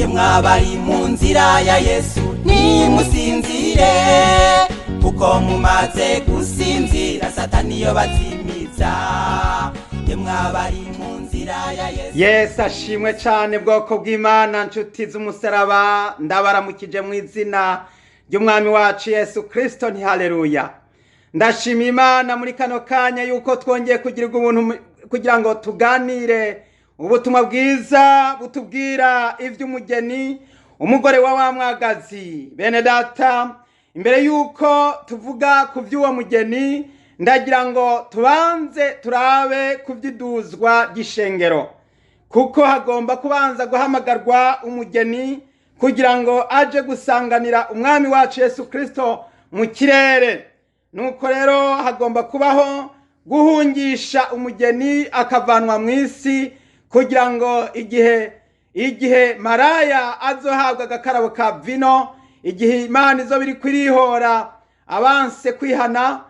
ye mwabari mu nzira ya Yesu nimusinzire kuko mumaze gusinzira satani yo bazimiza ye mwabari mu nzira ya Yesu. Yesu ashimwe cyane bwoko bw'Imana nshuti z'umusaraba ndabaramukije mu izina ry'umwami wacu Yesu Kristo nti haleluya. Ndashima Imana muri kano kanya yuko twongeye kugirirwa ubuntu kugira ngo tuganire ubutumwa bwiza butubwira ivy'umugeni umugore wa mwagazi. Bene data, imbere yuko tuvuga ku vy'uwo mugeni ndagira ngo tubanze turabe ku vy'iduzwa ry'ishengero, kuko hagomba kubanza guhamagarwa umugeni kugira ngo aje gusanganira umwami wacu Yesu Kristo mu kirere. Nuko rero hagomba kubaho guhungisha umugeni akavanwa mu isi kugira ngo igihe maraya azohabwa agakarabo ka vino, igihe Imana izo biri kwirihora abanse kwihana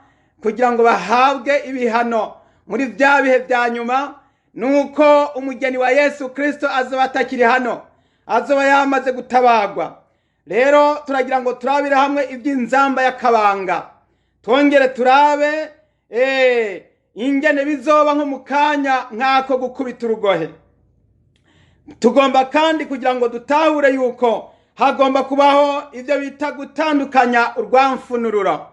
kugira ngo bahabwe ibihano muri vya bihe vya nyuma, nuko umugeni wa Yesu Kristo azoba atakiri hano, azoba yamaze gutabagwa. Rero turagira ngo turabire hamwe ivy'inzamba y'akabanga, twongere turabe ingene bizoba nko mu kanya nk'ako gukubita urugohe. Tugomba kandi kugira ngo dutahure yuko hagomba kubaho ivyo bita gutandukanya urwamfunururo.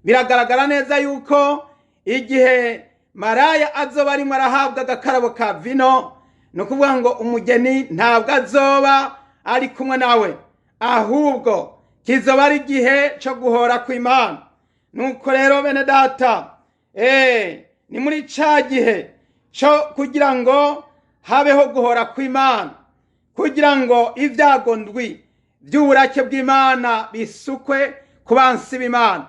Biragaragara neza yuko igihe maraya azoba arimo arahabwa agakarabo ka vino, ni ukuvuga ngo umugeni ntabwo azoba ari kumwe nawe, ahubwo kizoba ari igihe cyo guhora kw'Imana. Nuko rero bene data, ni muri ca gihe cyo kugira ngo habeho guhora kw'Imana, kugira ngo ibyago ndwi by'uburake bw'Imana bisukwe ku bansi b'Imana.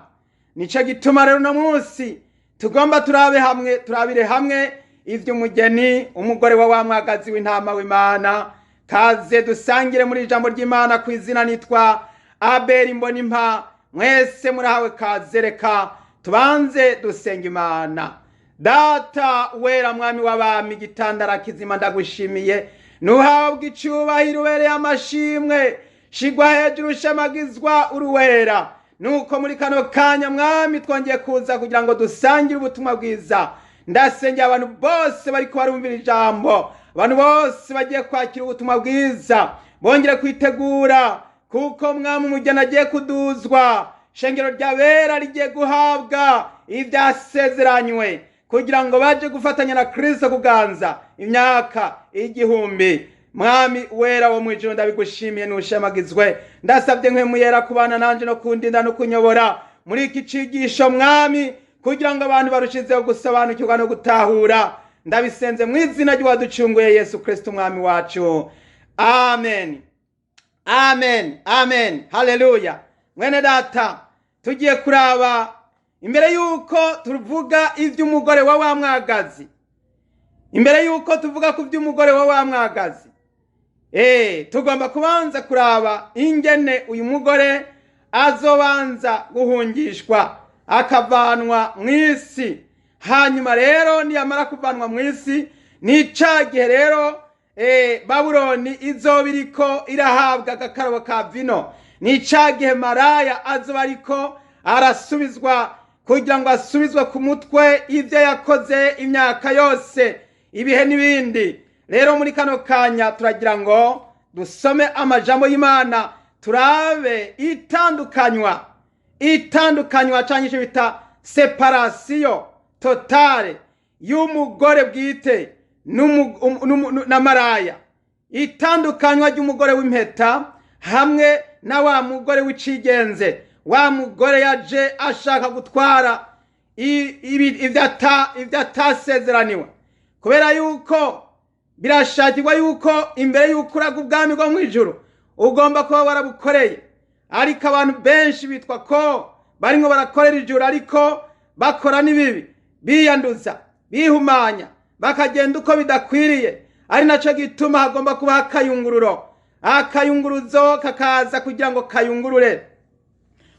Nico gituma rero no munsi tugomba turabire hamwe ivy'umugeni umugore wa mwagazi w'intama w'Imana. Kaze dusangire muri ijambo ry'Imana ku izina nitwa Abeli Mbonimpa. Mwese murahawe kaze, reka tubanze dusenga Imana. Data wera mwami w'abami gitandara kizima ndagushimiye, nuhabwe icubahiro ubereye amashimwe, shigwa hejuru shemagizwa uruwera. Nuko muri kano kanya mwami twongeye kuza kugira ngo dusangire ubutumwa bwiza. Ndasengera abantu bose bariko barumvira ijambo, abantu bose bagiye kwakira ubutumwa bwiza bongere kwitegura, kuko mwami umugeni agiye kuduzwa, shengero ry'abera rigiye guhabwa ivyasezeranywe kugira ngo baje gufatanya na Kristo kuganza imyaka 1000. Mwami wera wo mwijuru ndabigushimiye nushemagizwe. Ndasabye nkwe yera kubana nanje no kundinda no kunyobora muri iki cigisho mwami, kugira ngo abantu barushizeho gusobanukirwa no gutahura. Ndabisenze mu izina ry'uwaducunguye Yesu Kristo umwami wacu. Amen. Amen. Amen. Haleluya. Mwene data, tugiye kuraba imbere yuko tuvuga ivy'umugore wa mwagazi. Imbere yuko tuvuga ku vy'umugore wa mwagazi, tugomba kubanza kuraba ingene uyu mugore azobanza guhungishwa akavanwa mu isi. Hanyuma rero niyamara kuvanwa mu isi, ni ca gihe rero Babuloni izoba iriko irahabwa agakarabo ka vino. Ni ca gihe maraya azoba ariko arasubizwa kugira ngo asubizwe ku mutwe ivyo yakoze imyaka yose, ibihe n'ibindi. Rero muri kano kanya turagira ngo dusome amajambo y'Imana, turabe itandukanywa canke bita separation totale y'umugore bwite na maraya, itandukanywa ry'umugore w'impeta hamwe na wa mugore w'icigenze, wa mugore yaje ashaka gutwara ivyatasezeraniwe, kubera yuko birashakirwa yuko imbere yuko uraga ubwami bwo mwijuru ugomba kuba warabukoreye. Ariko abantu benshi bitwa ko barimwo barakorera ijuru, ariko bakora n'ibibi, biyanduza, bihumanya, bakagenda uko bidakwiriye. Ari naco gituma hagomba kuba akayunguruzo kakaza kugira ngo kayungurure.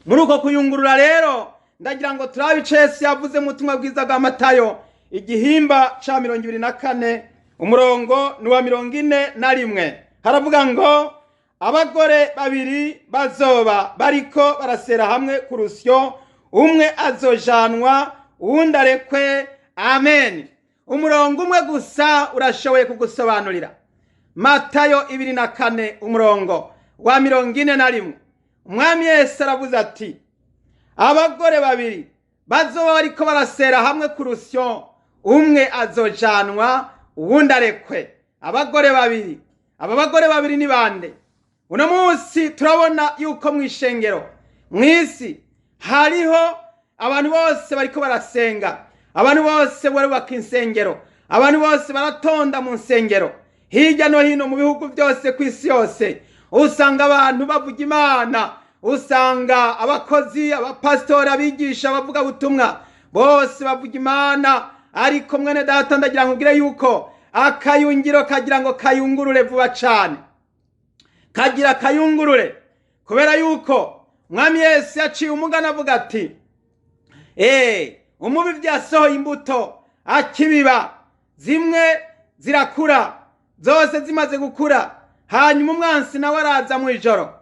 Muri uko kuyungurura rero ndagira ngo turabe ico Yesu yavuze mu butumwa bwiza bwa Matayo igihimba ca 24 umurongo ni wa 41. Haravuga ngo abagore babiri bazoba bariko barasera hamwe ku rusyo, umwe azojanwa uwundi arekwe. Amen. Umurongo umwe gusa urashoboye kugusobanurira. Matayo 24 umurongo wa 41. Umwami Yesu aravuze ati, abagore babiri bazoba bariko barasera hamwe ku rusyo, umwe azojanwa uwundi arekwe. Abagore babiri. Aba bagore babiri ni bande? Uno munsi turabona yuko mw'ishengero, mw'isi hariho abantu bose bariko barasenga, abantu bose barubaka insengero, abantu bose baratonda mu nsengero. Hirya no hino mu bihugu byose ku isi yose usanga abantu bavuga Imana, usanga abakozi, abapasitori, abigisha, abavuga butumwa bose bavuga Imana. Ariko mwene data ndagira nkubwire yuko akayungiro kagira ngo kayungurure vuba cyane, kagira kayungurure, kubera yuko Mwami Yesu yaciye umugani avuga ati, umubibyi yasohoye imbuto akibiba, zimwe zirakura, zose zimaze gukura, hanyuma umwansi nawe araza mu ijoro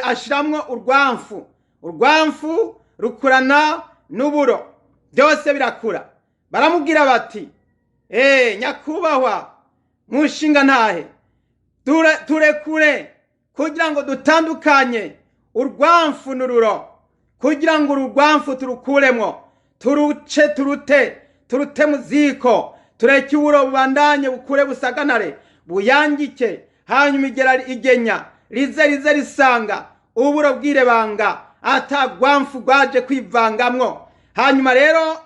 ashiramwo urwamfu. Urwamfu rukurana n'uburo, byose birakura. Baramubwira bati, nyakubahwa mushinga ntahe, turekure kugira ngo dutandukanye urwamfu n'ururo, kugira ngo urwamfu turukuremwo, turuce turute mu ziko, tureke uburo bubandanye bukure busaganare buyangike, hanyuma igenya rize risanga uburo bwirebanga atagwamfu rwaje kwivangamwo. Hanyuma rero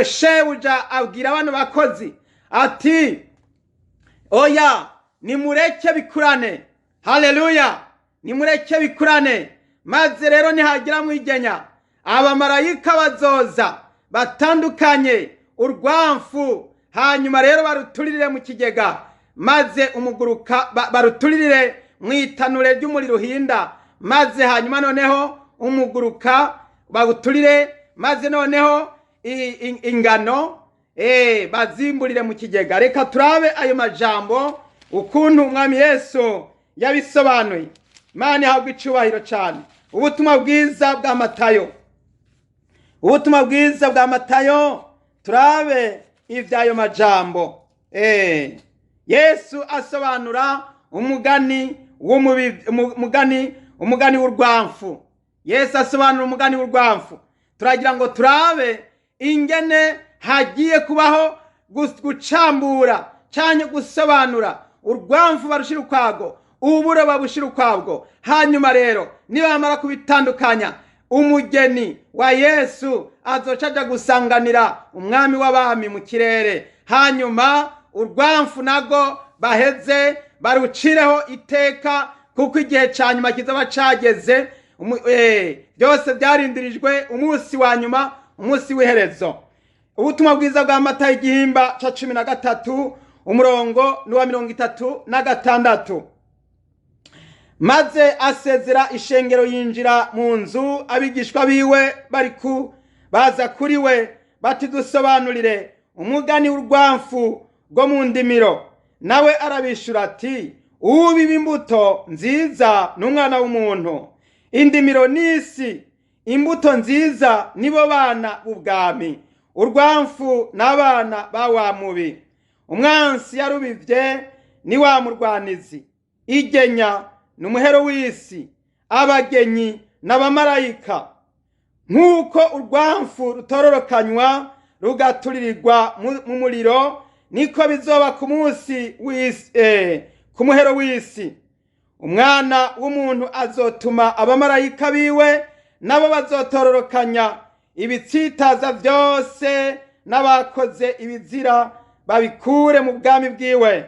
shebuja abwira abantu bakozi ati, oya nimureke bikurane. Haleluya, nimureke bikurane. Maze rero nihagira mwigenya, abamarayika bazoza batandukanye urwamfu, hanyuma rero baruturirire mu kigega, maze umuguruka baruturirire mwitanure ry'umuriro uhinda, maze hanyuma noneho umuguruka baguturire, maze noneho ingano bazimburire mu kigega. Reka turabe ayo majambo ukuntu Umwami Yesu yabisobanuye. Imana ihabwe icubahiro cyane. Ubutumwa bwiza bwa Matayo, ubutumwa bwiza bwa Matayo, turabe ivyayo majambo. Yesu asobanura umugani w'urwamfu. Yesu asobanura umugani w'urwamfu. Turagira ngo turabe ingene hagiye kubaho gucambura cyane gusobanura urwamfu barushira ukwago, uburo babushira ukwabwo. Hanyuma rero nibamara kubitandukanya, umugeni wa Yesu azocaja gusanganira umwami w'abami mu kirere. Hanyuma urwamfu nago baheze barucireho iteka, kuko igihe cyanyuma kizaba cageze. Byose byarindirijwe umunsi wa nyuma, umunsi w'iherezo. Ubutumwa bwiza bwa Matayo igihimba ca 13 umurongo n'uwa 36. Maze asezera ishengero, yinjira mu nzu, abigishwa biwe baza kuri we bati, dusobanurire umugani w'urwamfu rwo mu ndimiro. Nawe arabishura ati, ubiba imbuto nziza n'umwana w'umuntu. Indimiro n'isi, imbuto nziza nibo bana b'ubwami, urwamfu n'abana ba wa mubi. Umwansi yarubivye ni wa murwanizi. Igenya n'umuhero w'isi, abagenyi n'abamarayika. Nk'uko urwamfu rutororokanywa rugaturirirwa mu muriro, niko bizoba ku munsi ku muhero w'isi. Umwana w'umuntu azotuma abamarayika biwe nabo bazotororokanya ibitsitaza byose n'abakoze ibizira, babikure mu bwami bwiwe,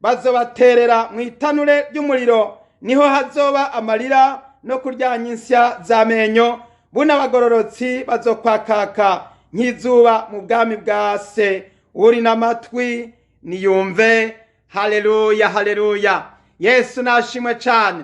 bazobaterera mu itanure ry'umuriro, niho hazoba amarira no kuryanya insya z'amenyo. Buna abagororotsi bazokwakaka nk'izuba mu bwami bwa Se. Uri n'amatwi niyumve. Haleluya, haleluya. Yesu nashimwe cyane.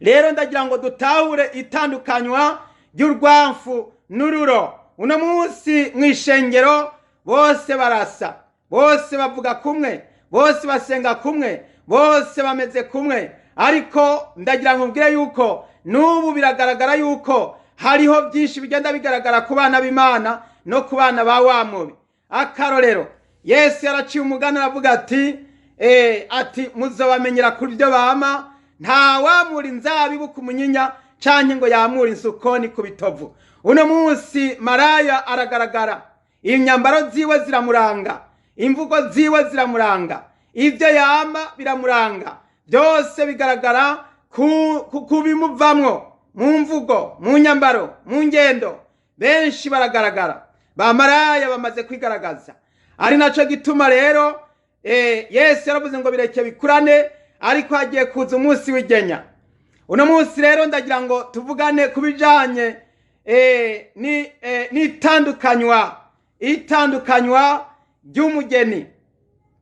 Rero ndagira ngo dutahure itandukanywa ry'urwamfu n'ururo. Uno munsi mw'ishengero bose barasa, bose bavuga kumwe, bose basenga kumwe, bose bameze kumwe, ariko ndagira ngo mbwire yuko n'ubu biragaragara yuko hariho byinshi bigenda bigaragara ku bana b'Imana no ku bana ba wa mubi. Akarorero, Yesu yaraciye umugani aravuga ati muzobamenyera kuri byo bama, nta wamura inzabibu ku munyinya canke ngo yamura insukoni ku bitovu. Uno munsi maraya aragaragara, imyambaro ziwe ziramuranga, imvugo ziwe ziramuranga, ibyo yama biramuranga, byose bigaragara ku bimuvamwo, mu mvugo, mu nyambaro, mu ngendo. Benshi baragaragara, ba maraya bamaze kwigaragaza. Ari naco gituma rero Yesu yaravuze ngo bireke bikurane, ariko hagiye kuza umunsi w'igenya. Uno munsi rero ndagira ngo tuvugane kubijanye itandukanywa ry'umugeni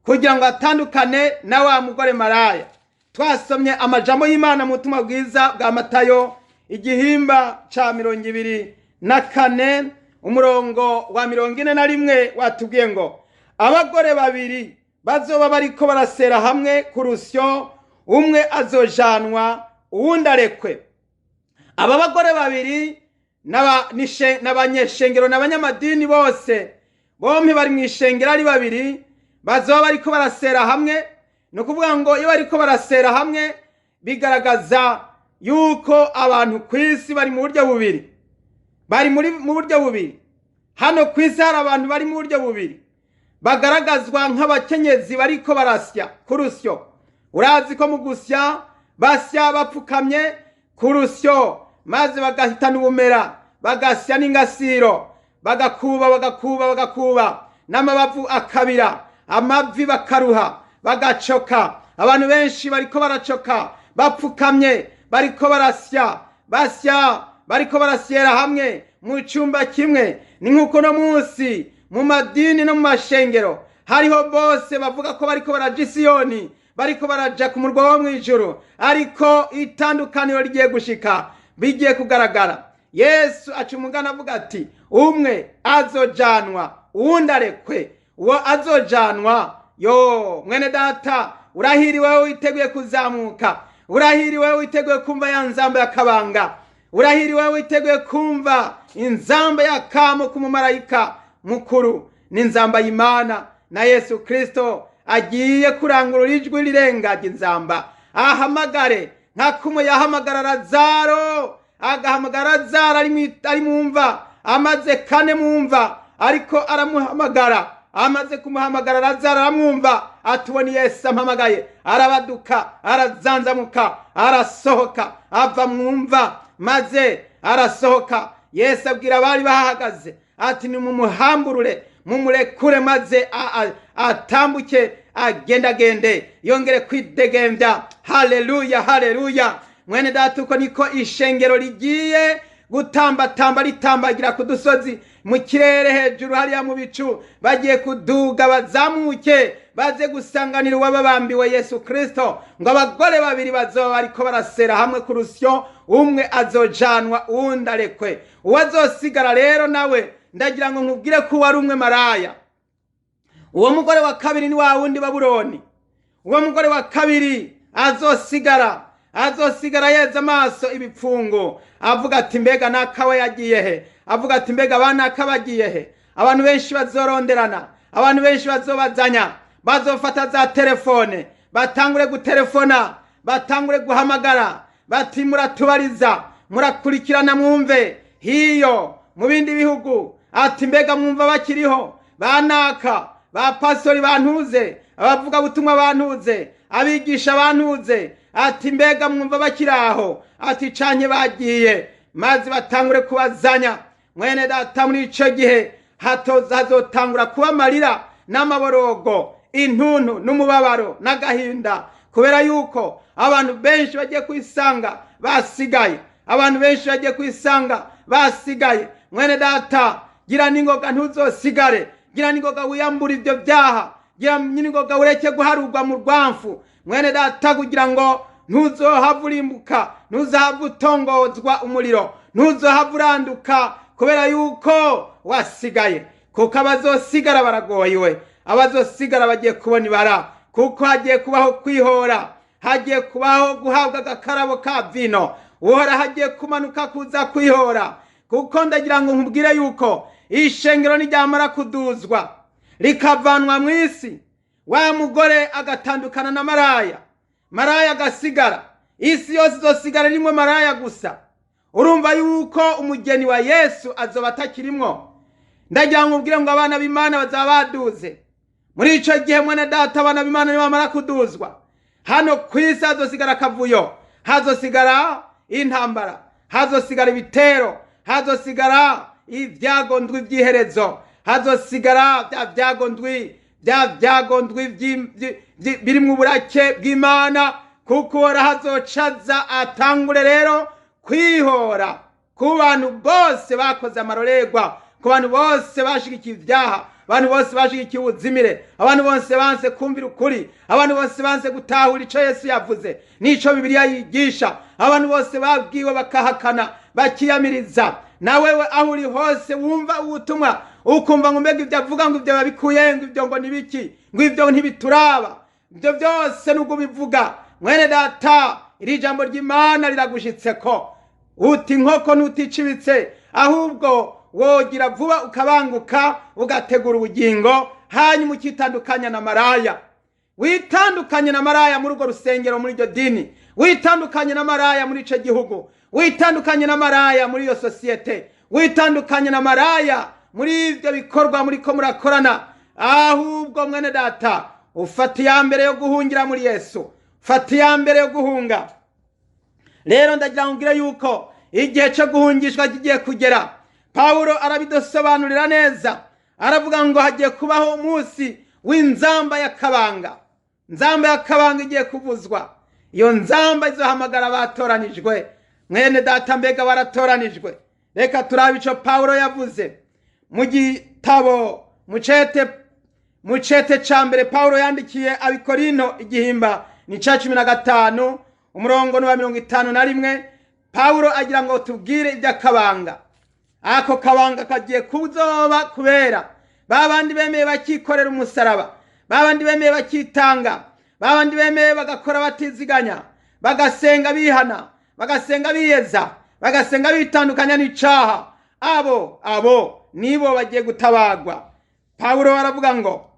kugira ngo atandukane na wa mugore maraya. Twasomye amajambo y'Imana mu butumwa bwiza bwa Matayo igihimba ca 24 umurongo wa 41 watubwiye ngo abagore babiri bazoba bariko barasera hamwe ku rusyo, umwe azojanwa uwundi arekwe. Aba bagore babiri n'abanyeshengero n'abanyamadini bose, bompi bari mu ishengero ari babiri, bazoba bariko barasera hamwe. No kuvuga ngo iyo bariko barasera hamwe bigaragaza yuko abantu kwisi bari mu buryo bubiri, bari mu buryo bubiri. Hano kwisi hari abantu bari mu buryo bubiri, bagaragazwa nk'abakenyezi bariko barasya ku rusyo. Urazi ko mu gusya basya bapfukamye ku rusyo, maze bagahitana ubumera, bagasya n'ingasiro, bagakuba n'amabavu akabira, amavi bakaruha, bagacoka. Abantu benshi bariko baracoka bapfukamye, bariko basya bariko barasyera hamwe mu cyumba kimwe. Ni nk'uko no munsi mu madini no mu mashengero hariho bose bavuga ko bariko baraja Isiyoni, bariko baraja ku murwa wo mwijuru, ariko itandukaniro rigiye gushika, bigiye kugaragara. Yesu aca umugani avuga ati umwe azojanwa uwundi arekwe. Uwo azojanwa, mwene data, urahiriwe witeguye kuzamuka, urahiriwe witeguye kumva ya nzamba y'akabanga, urahiriwe witeguye kumva inzamba y'akamo k'umumarayika mukuru, n'inzamba y'Imana na Yesu Kristo agiye kurangurura ijwi rirengaje inzamba, ahamagare nka kumwe yahamagara Lazaro, agahamagara Lazaro ari mumva, amaze kane mumva, ariko aramuhamagara. Amaze kumuhamagara Lazaro aramwumva, atubona Yesu ampamagaye, arabaduka, arazanzamuka, arasohoka, ava mwumva, maze arasohoka. Yesu abwira abari bahagaze ati nimumuhamburure, mumurekure, maze atambuke, agendagende, yongere kwidegembya. Haleluya, haleluya. Mwene data, uko niko ishengero rigiye gutambatamba ritambagira ku dusozi, mu kirere hejuru hariya mu bicu, bagiye kuduga bazamuke, baze gusanganira uwababambiwe Yesu Kristo. Ngo abagore babiri bazoba bariko barasera hamwe ku rusyo, umwe azojanwa uwundi arekwe. Uwo azosigara rero nawe ndagira ngo nkubwire ko wari umwe maraya. Uwo mugore wa kabiri ni wa wundi Babuloni. Uwo mugore wa kabiri azosigara yeza amaso ibipfungo, avuga ati mbega nakawe yagiye he, avuga ati mbega abana akabagiye he. Abantu benshi bazoronderana, abantu benshi bazobazanya, bazofata za telefone, batangure gutelefona, batangure guhamagara, bati muratubariza, murakurikirana mwumve hiyo mu bindi bihugu, ati mbega mwumva bakiriho banaka, ba pastori bantuze, abavuga butumwa bantuze, abigisha bantuze, ati mbega mwumva bakiraho, ati canye bagiye, maze batangure kubazanya. Mwene data, muri ico gihe hazotangura kuba amarira n'amaborogo, intuntu n'umubabaro n'agahinda, kubera yuko abantu benshi bagiye kwisanga basigaye, abantu benshi bagiye kwisanga basigaye. Mwene data, gira ningoga ntuzosigare, gira ningoga wiyambura ibyo byaha, gira ningoga ureke guharurwa mu rwamfu. Mwene data, kugira ngo ntuzohavurimbuka, ntuzohavutongozwa umuriro, ntuzohavuranduka, kubera yuko wasigaye. Kuko abazosigara baragoyiwe, abazosigara bagiye kubona ibara, kuko hagiye kubaho kwihora, hagiye kubaho guhabwa agakarabo ka vino, uhora hagiye kumanuka kuza kwihora. Kuko ndagira ngo nkubwire yuko ishengero niryamara kuduzwa rikavanwa mu isi, wa mugore agatandukana na maraya, maraya agasigara, isi yose izosigara rimwe maraya gusa. Urumva yuko umugeni wa Yesu azoba atakirimwo. Ndagira ngo nkubwire ngo abana b'Imana bazaba baduze. Muri ico gihe mwene data, abana b'Imana nibamara kuduzwa, hano kwisi hazosigara akavuyo, hazosigara intambara, hazosigara ibitero, hazosigara ibyago ndwi by'iherezo, hazosigara bya byago ndwi biri mu burake bw'Imana. Kuko hazocaza atangure rero kwihora ku bantu bose bakoze amarorerwa, ku bantu bose bashigikiye ibyaha, abantu bose bashigikiye ubuzimire, abantu bose banse kumvira ukuri, abantu bose banse gutahura ico Yesu yavuze nico Bibiliya yigisha, abantu bose babwiwe bakahakana bakiyamiriza. Nawewe aho uri hose wumva ubutumwa ukumva ngo mbega ibyo avuga ngo ibyo babikuye, ngo ibyo ngo nibiki, ngo ibyo ntibituraba, ibyo byose nubwo bivuga mwene data, iri jambo ry'Imana riragushitseko. Uti nkoko nuticibitse, ahubwo wogira vuba ukabanguka ugategura ubugingo, hanyuma ukitandukanya na maraya. Witandukanye na maraya muri urwo rusengero, muri iryo dini, witandukanye na maraya muri ico gihugu, witandukanye na maraya muri iyo sosiyete, witandukanye na maraya muri ivyo bikorwa muri ko murakorana. Ahubwo mwene data, ufata iya mbere yo guhungira muri Yesu, ufata iya mbere yo guhunga. Rero ndagira ngo ngire yuko igihe cyo guhungishwa kigiye kugera. Paulo arabidosobanurira neza, aravuga ngo hagiye kubaho umunsi w'inzamba y'akabanga. Nzamba y'akabanga igiye kuvuzwa. Iyo nzamba izohamagara abatoranijwe. Mwene data, mbega baratoranijwe? Reka turabe ico Paulo yavuze mu gitabo mu cete ca mbere Paulo yandikiye Abikorino igihimba ni ca 15 umurongo wa 51. Paulo agira ngo tubwire iby'akabanga. Ako kabanga kagiye kuzoba kubera babandi bemeye bakikorera umusaraba, babandi bemeye bakitanga, babandi bemeye bagakora batiziganya, bagasenga bihana, bagasenga biyeza, bagasenga bitandukanya n'icaha. Abo nibo bagiye gutabagwa. Paulo aravuga ngo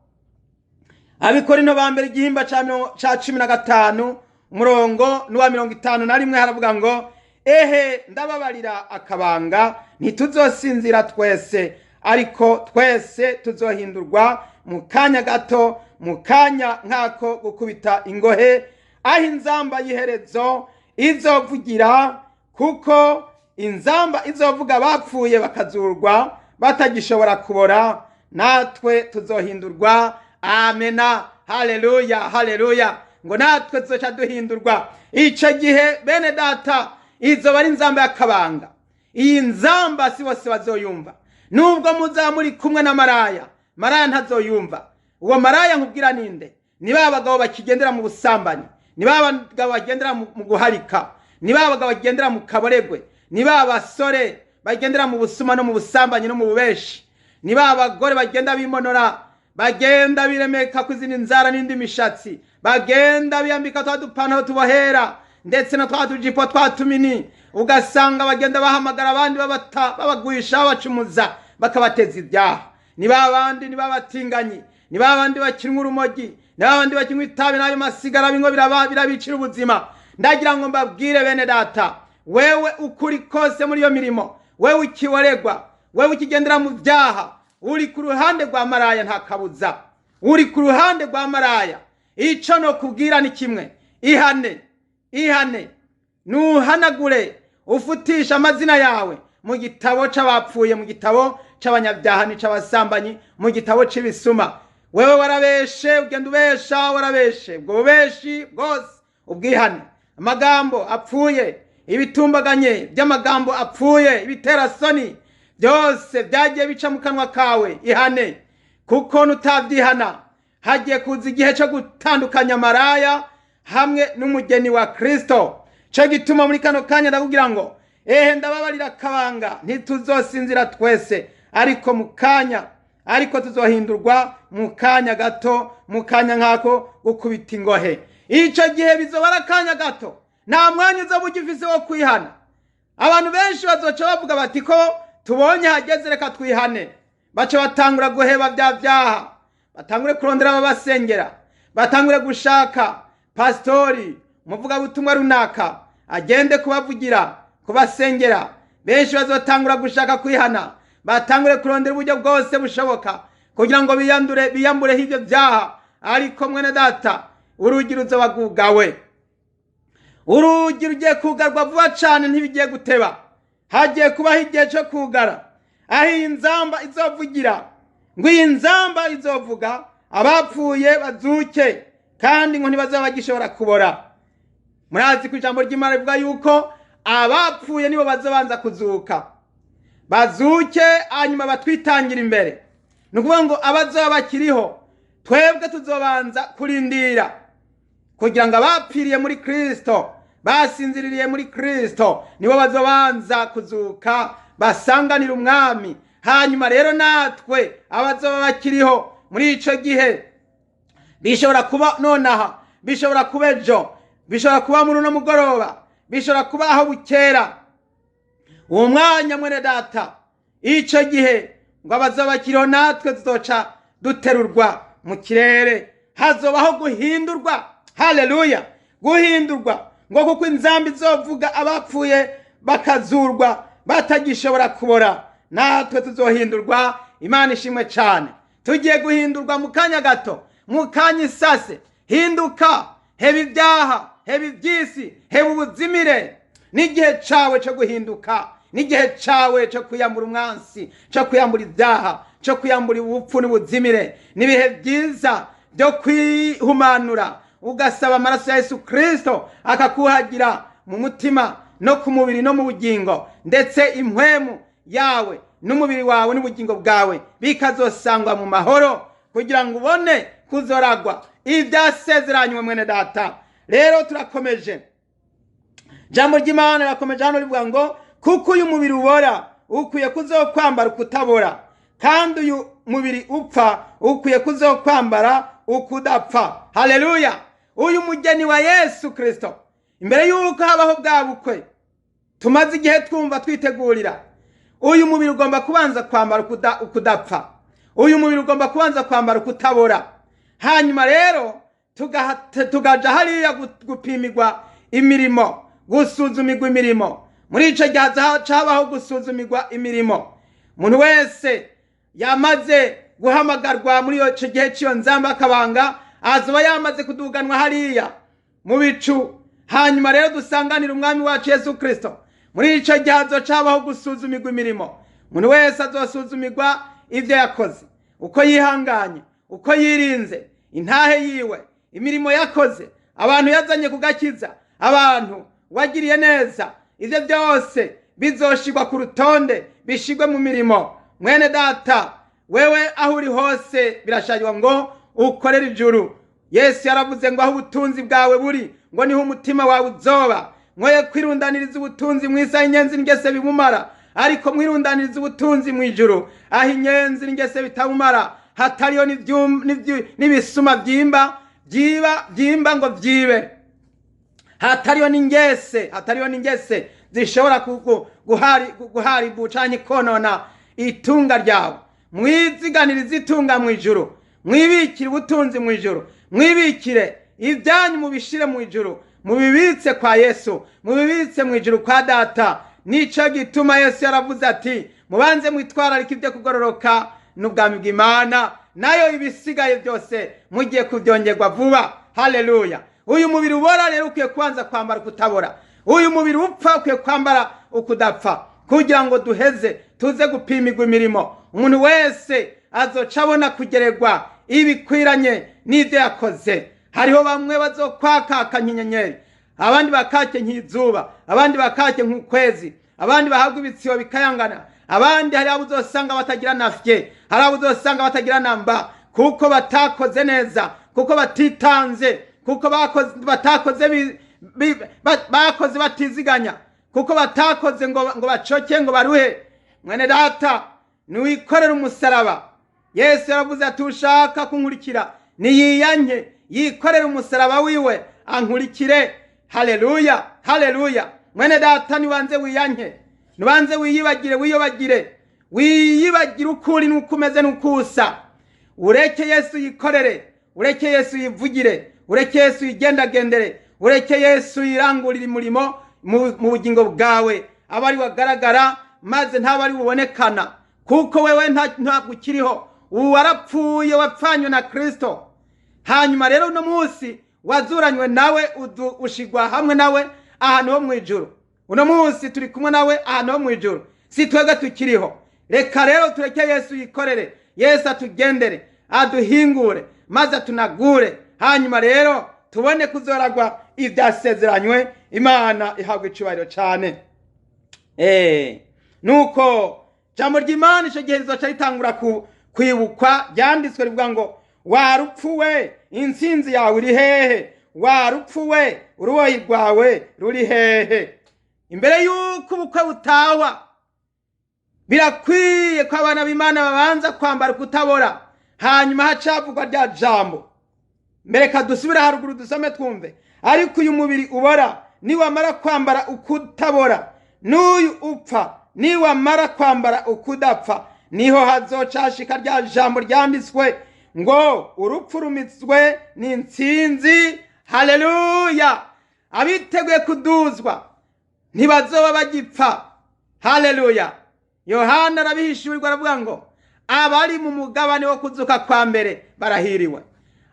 Abikorino ba mbere igihimba ca 15 umurongo wa 51 haravuga ngo ehe ndababarira akabanga, ntituzosinzira twese, ariko twese tuzohindurwa mu kanya gato, mu kanya nkako gukubita ingohe, aho inzamba y'iherezo izovugira. Kuko inzamba izovuga bapfuye bakazurwa batagishobora kubora, natwe tuzohindurwa. Amena, haleluya, haleluya. Ngo natwe tuzoca duhindurwa. Ico gihe bene data, izo bari inzamba y'akabanga. Iyi nzamba si bose bazoyumva. Nubwo muza muri kumwe na maraya, maraya ntazoyumva. Uwo maraya nkubwira ninde? Ni ba bagabo bakigendera mu busambanyi, ni ba bagabo bagendera mu guharika, ni ba bagabo bagendera mu kaboregwe, ni ba basore bagendera mu busuma no mu busambanyi no mu bubeshi, ni ba bagore bagenda bimonora, bagenda biremeka kuzina inzara n'indi mishatsi, bagenda biyambika twa dupantaro tubohera ndetse na twa tujipo twa tumini, ugasanga bagenda bahamagara abandi babagwisha babacumuza bakabateza ibyaha. Ni babandi, ni babatinganyi, ni babandi bakinywa urumogi, ni babandi bakinywa itabi n'ayo masigara bingo birabicira ubuzima. Ndagira ngo mbabwire bene data, wewe ukuri kose muri iyo mirimo, wewe ukiwaregwa, wewe ukigendera mu byaha, uri ku ruhande rwa maraya nta kabuza, uri ku ruhande rwa maraya. Ico no kubwira ni kimwe, ihane nuhanagure, ufutisha amazina yawe mu gitabo c'abapfuye, mu gitabo c'abanyabyaha n'ic'abasambanyi, mu gitabo c'ibisuma. Wewe warabeshe, ugenda ubesha, warabeshe, ubwo bubeshi bwose ubwihane. Amagambo apfuye, ibitumbaganye by'amagambo apfuye, ibitera soni byose byagiye bica mu kanwa kawe, ihane. Kuko nutavyihana hagiye kuza igihe cyo gutandukanya maraya hamwe n'umugeni wa Kristo. Cyo gituma muri kano kanya ndakugira ngo ehe ndababarira akabanga, ntituzosinzira twese, ariko mu kanya ariko tuzohindurwa mu kanya gato, mu kanya nk'ako gukubita ingohe. Icyo gihe bizoba ari akanya gato, nta mwanya uzoba ugifise wo kwihana. Abantu benshi bazoca bavuga bati ko tubonye hageze reka twihane, baca batangura guheba bya byaha, batangure kurondera ababasengera, batangure gushaka pastori, umuvugabutumwa runaka agende kubavugira, kubasengera. Benshi bazotangura gushaka kwihana, batangure kurondera uburyo bwose bushoboka kugira ngo biyambureho ibyo byaha. Ariko mwene data, urugi ruzoba rwugawe. Urugi rugiye kugarwa vuba cyane, ntibigiye guteba. Hagiye kubaho igihe cyo kugara, aho iyi nzamba izovugira, ngo iyi nzamba izovuga abapfuye bazuke, kandi ngo ntibazaba bagishobora kubora. Murazi ku ijambo ry'Imana rivuga yuko abapfuye nibo bazobanza kuzuka, bazuke hanyuma batwitangira imbere. Ni ukuvuga ngo abazoba bakiriho, twebwe tuzobanza kurindira kugira ngo abapfiriye muri Kristo, basinziririye muri Kristo, nibo bazobanza kuzuka basanganira umwami. Hanyuma rero natwe abazoba bakiriho muri ico gihe, bishobora kuba nonaha, bishobora kuba ejo, bishobora kuba muri uno mugoroba, bishobora kuba aho bukera. Uwo mwanya mwene data, ico gihe ngo abazoba bakiriho natwe tuzoca duterurwa mu kirere, hazobaho guhindurwa. Haleluya! Guhindurwa, ngo kuko inzambi izovuga abapfuye bakazurwa batagishobora kubora, natwe tuzohindurwa. Imana ishimwe cyane. Tugiye guhindurwa mu kanya gato, mu kanya isase. Hinduka, heba ibyaha, heba iby'isi, heba ubuzimire. N'igihe cawe cyo guhinduka, n'igihe cawe cyo kuyambura umwansi, cyo kuyambura ibyaha, cyo kuyambura ubupfu n'ubuzimire. Nibihe byiza byo kwihumanura, ugasaba amaraso ya Yesu Kristo akakuhagira mu mutima no ku mubiri no mu bugingo, ndetse impwemu yawe n'umubiri wawe n'ubugingo bwawe bikazosangwa mu mahoro, kugira ngo ubone kuzoragwa ibyasezeranywe mwene data. Rero turakomeje, jambo ry'Imana rakomeje hano rivuga ngo kuko uyu mubiri ubora ukwiye kuzokwambara ukutabora, kandi uyu mubiri upfa ukwiye kuzokwambara ukudapfa. Haleluya! Uyu mugeni wa Yesu Kristo, imbere yuko habaho bwa bukwe tumaze igihe twumva twitegurira, uyu mubiri ugomba kubanza kwambara ukudapfa, uyu mubiri ugomba kubanza kwambara ukutabora. Hanyuma rero tugaja hariya gupimirwa imirimo, gusuzumirwa imirimo. Muri ico gihe habaho gusuzumirwa imirimo. Umuntu wese yamaze guhamagarwa muri ico gihe cy'iyo nzamba akabanga, azoba yamaze kuduganwa hariya mu bicu. Hanyuma rero dusanganira umwami wacu Yesu Kristo. Muri ico gihe hazocabaho gusuzumirwa imirimo. Umuntu wese azosuzumirwa ivyo yakoze, uko yihanganye, uko yirinze, intahe yiwe, imirimo yakoze, abantu yazanye kugakiza, abantu wagiriye neza. Ivyo byose bizoshirwa ku rutonde, bishigwe mu mirimo. Mwene data, wewe aho uri hose birashajwa ngo ukorera ijuru. Yesu yaravuze ngo aho ubutunzi bwawe buri, ngo niho umutima wawe uzoba. Mwoye kwirundaniriza ubutunzi mw'isi, inyenzi n'ingese bimumara, ariko mwirundaniriza ubutunzi mu ijuru, aho inyenzi n'ingese bitamumara, hatariyo n'ibisuma byimba ngo byibe, hatariyo n'ingese zishobora guharibu canke konona itunga ryawe. Mwiziganiriza itunga mu ijuru, mwibikire ubutunzi mu ijuru, mwibikire ibyanyu mubishire mu ijuru, mubibitse kwa Yesu, mubibitse mu ijuru kwa Data. Nico gituma Yesu yaravuze ati mubanze mwitwararika ibyo kugororoka n'ubwami bw'Imana, nayo ibisigaye byose mugiye kubyongerwa vuba. Haleluya! Uyu mubiri ubora rero ukwiye kubanza kwambara ukutabora, uyu mubiri upfa ukwiye kwambara ukudapfa, kugira ngo duheze tuze gupimirwa imirimo. Umuntu wese azoca abona kugererwa ibikwiranye n'ibyo yakoze. Hariho bamwe bazokwakaka nk'inyenyeri, abandi bakake nk'izuba, abandi bakake nk'ukwezi, abandi bahabwa ibitsibo bikayangana, abandi hari abo uzosanga batagira nafye, hari abo uzosanga batagira namba, kuko batakoze neza, kuko batitanze, kuko batakoze bakoze batiziganya, kuko batakoze ngo bacoke ngo baruhe. Mwene data, niwikorera umusaraba. Yesu yaravuze ati ushaka kunkurikira niyiyanke yikorere umusaraba wiwe ankurikire. Haleluya, haleluya. Mwene data nibanze wiyanke, nibanze wiyibagire ukuri nukumeze nukusa. Ureke Yesu yikorere, ureke Yesu yivugire, ureke Yesu yigendagendere, ureke Yesu yirangurira imurimo mu bugingo bwawe, abari wagaragara maze ntabari bubonekana, kuko wewe ntabwo ukiriho, warapfuye, wapfanywe na Kristo. Hanyuma rero uno munsi wazuranywe nawe, ushigwa hamwe nawe ahantu ho mwijuru. Uno munsi turi kumwe nawe ahantu ho mwijuru, si twebwe tukiriho. Reka rero tureke Yesu yikorere, Yesu atugendere, aduhingure maze atunagure, hanyuma rero tubone kuzoragwa ibyasezeranywe. Imana ihabwa icubahiro cyane. Nuko jambo ry'Imana ico gihe rizoca ritangura kwibukwa, ryanditswe rivuga ngo warupfuwe, intsinzi yawe iri hehe? Warupfuwe, uruboyi rwawe ruri hehe? Imbere yuko ubukwe butahwa, birakwiye ko abana b'Imana babanza kwambara kutabora, hanyuma hacavugwa rya jambo. Mbere kadusubira haruguru dusome twumve. Ariko uyu mubiri ubora niwamara kwambara ukutabora, n'uyu upfa niwamara kwambara ukudapfa, niho hazocashika rya jambo ryanditswe ngo urupfu rumitswe n'intsinzi. Haleluya. Abiteguye kuduzwa ntibazoba bagipfa. Haleluya. Yohana arabihishurirwa aravuga ngo abari mu mugabane wo kuzuka kwa mbere barahiriwe.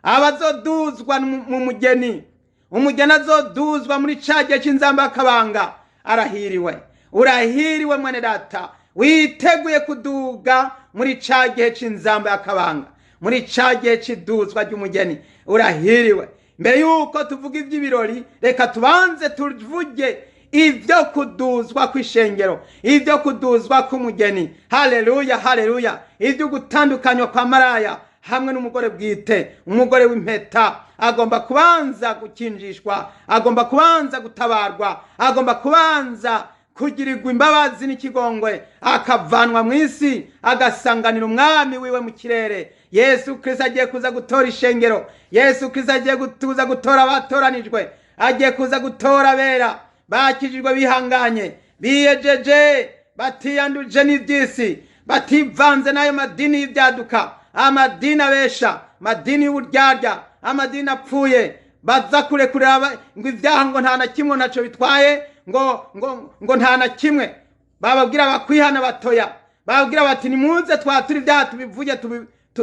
Abazoduzwa mu mugeni, umugeni azoduzwa muri cagihe c'inzamba y'akabanga, arahiriwe. Urahiriwe mwene data, witeguye kuduga muri cagihe c'inzamba y'akabanga, muri cagihe c'iduzwa ry'umugeni, urahiriwe. Mbere yuko tuvuga iby'ibirori, reka tubanze tuvuge ibyo kuduzwa kw'ishengero, ibyo kuduzwa k'umugeni. Haleluya, haleluya. Ibyo gutandukanywa kwa maraya hamwe n'umugore bwite, umugore w'impeta agomba kubanza gukinjishwa, agomba kubanza gutabarwa, agomba kubanza kugirirwa imbabazi n'ikigongwe, akavanwa mu isi agasanganira umwami wiwe mu kirere. Yesu Kristo agiye kuza gutora ishengero, Yesu Kristo agiye kuza gutora abatoranijwe, agiye kuza gutora abera bakijijwe bihanganye, biyejeje, batiyanduje n'iby'isi, bativanze n'ayo madini y'ibyaduka, amadini abesha, amadini y'uburyarya, amadini apfuye, baza kurekurira ngo ibyaha ngo nta na kimwe naco bitwaye, ngo nta na kimwe. Bababwira bakwihana batoya, bababwira bati nimuze twatura ibyaha tubivuge,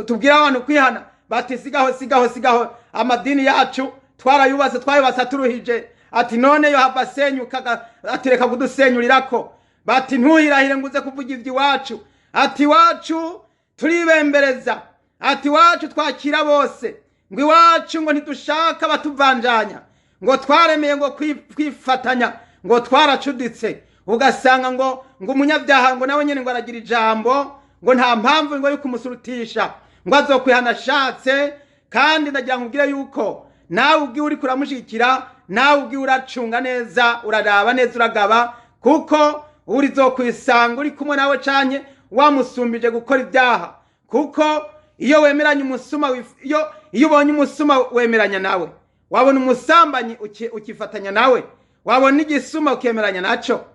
tubwira abantu kwihana. Bati sigaho amadini yacu twarayubatse, twayubatse turuhije. Ati none yo hava senyuka, ati reka kudusenyurirako. Bati ntuhirahire nguze kuvuga iby'iwacu. Ati wacu turibembereza, ati wacu twakira bose, ngo iwacu ngo ntidushaka batuvanjanya, ngo twaremeye ngo kwifatanya, ngo twaracuditse. Ugasanga ngo umunyabyaha ngo nawe nyene ngo aragira ijambo, ngo nta mpamvu ngo yuko umusurutisha, ngo azokwihana ashatse. Kandi ndagira nkubwire yuko nawe ubwiwe uri kuramushikira, nawe ubwiwe uracunga neza, uraraba neza, uragaba, kuko urizokwisanga uri kumwe nawe canke wamusumbije gukora ibyaha. Kuko iyo wemeranya umusuma, iyo ubonye umusuma wemeranya nawe, wabona umusambanyi ukifatanya nawe, wabona igisuma ukemeranya naco.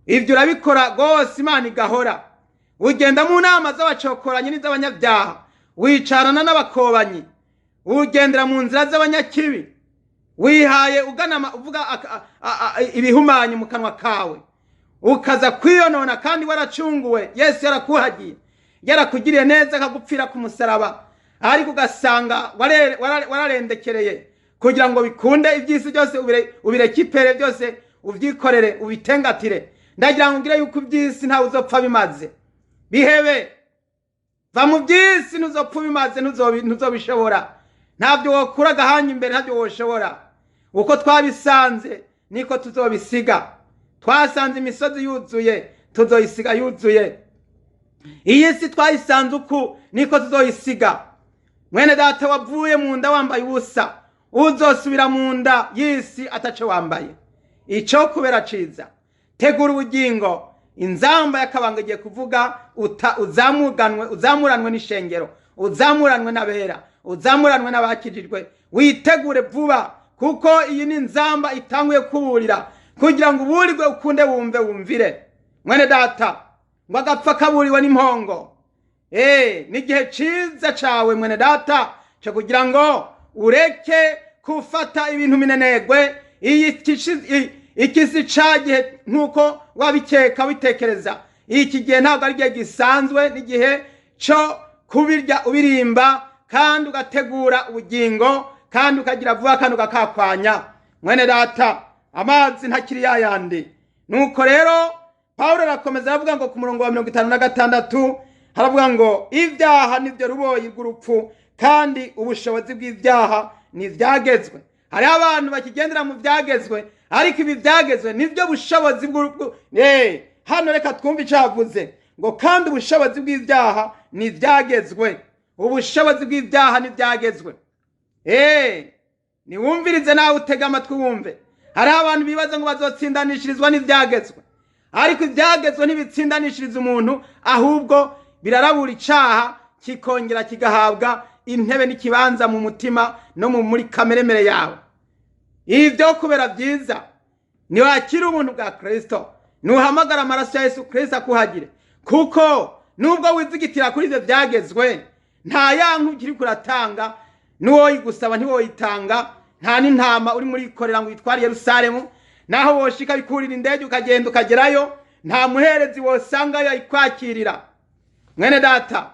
Ibyo urabikora gose, Imana igahora. Ugenda mu nama z'abacokoranye n'iz'abanyabyaha, wicarana n'abakobanyi, ugendera mu nzira z'abanyakibi, wihaye uganama uvuga ibihumanyi mu kanwa kawe, ukaza kwiyonona kandi waracunguwe. Yesu yarakuhagiye, yarakugiriye neza, akagupfira ku musaraba, ariko ugasanga wararendekereye kugira ngo bikunde iby'isi byose ubireke ipere byose ubyikorere ubitengatire. Ndagira ngo ngire yuko iby'isi ntawe uzopfa bimaze. Bihebe, va mu by'isi, ntuzopfa bimaze, ntuzobishobora. Ntabyo wokura agahanya imbere, ntabyo woshobora. Uko twabisanze niko tuzobisiga. Twasanze imisozi yuzuye, tuzoyisiga yuzuye. Iyi si twayisanze uku niko tuzoyisiga. Mwene data, wavuye mu nda wambaye ubusa, uzosubira mu nda y'isi ataco wambaye. Ico kubera ciza, tegura ubugingo. Inzamba y'akabanga igiye kuvuga uzamuranwe n'ishengero, uzamuranwe n'abera, uzamuranwe n'abakijijwe. Witegure vuba, kuko iyi ni nzamba itanguye kuburira, kugira ngo uburirwe ukunde wumve wumvire. Mwene data, ngo agapfa kaburiwe n'impongo. N'igihe ciza cawe mwene data cyo kugira ngo ureke kufata ibintu minenegwe. Ikisi cagihe nkuko wabikeka witekereza, iki gihe ntabwo ari gihe gisanzwe, n'igihe cyo kubirya ubirimba kandi ugategura ubugingo kandi ukagira vuba kandi ugakakwanya. Mwene data, amazi ntakiri yayandi. Nuko rero Pawulo arakomeza aravuga ngo ku murongo wa 56 haravuga ngo ibyaha nibyo ruboyi rw'urupfu, kandi ubushobozi bw'ibyaha n'ivyagezwe. Hari abantu bakigendera mu vyagezwe, ariko ibi vyagezwe nibyo bushobozi bw'urupfu. Hano reka twumve icavuze ngo kandi ubushobozi bw'ibyaha n'ivyagezwe. Ubushobozi bw'ibyaha n'ivyagezwe. Niwumvirize nawe utega amatwi wumve. Hari abantu bibaza ngo bazotsindanishirizwa n'ivyagezwe, ariko ivyagezwe ntibitsindanishiriza umuntu, ahubwo birarabura icaha kikongera kigahabwa intebe n'ikibanza mu mutima no muri kameremere yawe. Ivyo kubera vyiza niwakira ubuntu bwa Kristo, nuhamagara amaraso ya Yesu Kristo akuhagire, kuko nubwo wizigitira kuri ivyo vyagezwe, nta yanku kiri kuratanga, nuwo yigusaba ntiwoyitanga, nta n'intama uri muri korera ngo yitware Yerusalemu, naho woshika bikurira indege ukagenda ukagerayo, nta muherezi wosangayo ayikwakirira. Mwene data,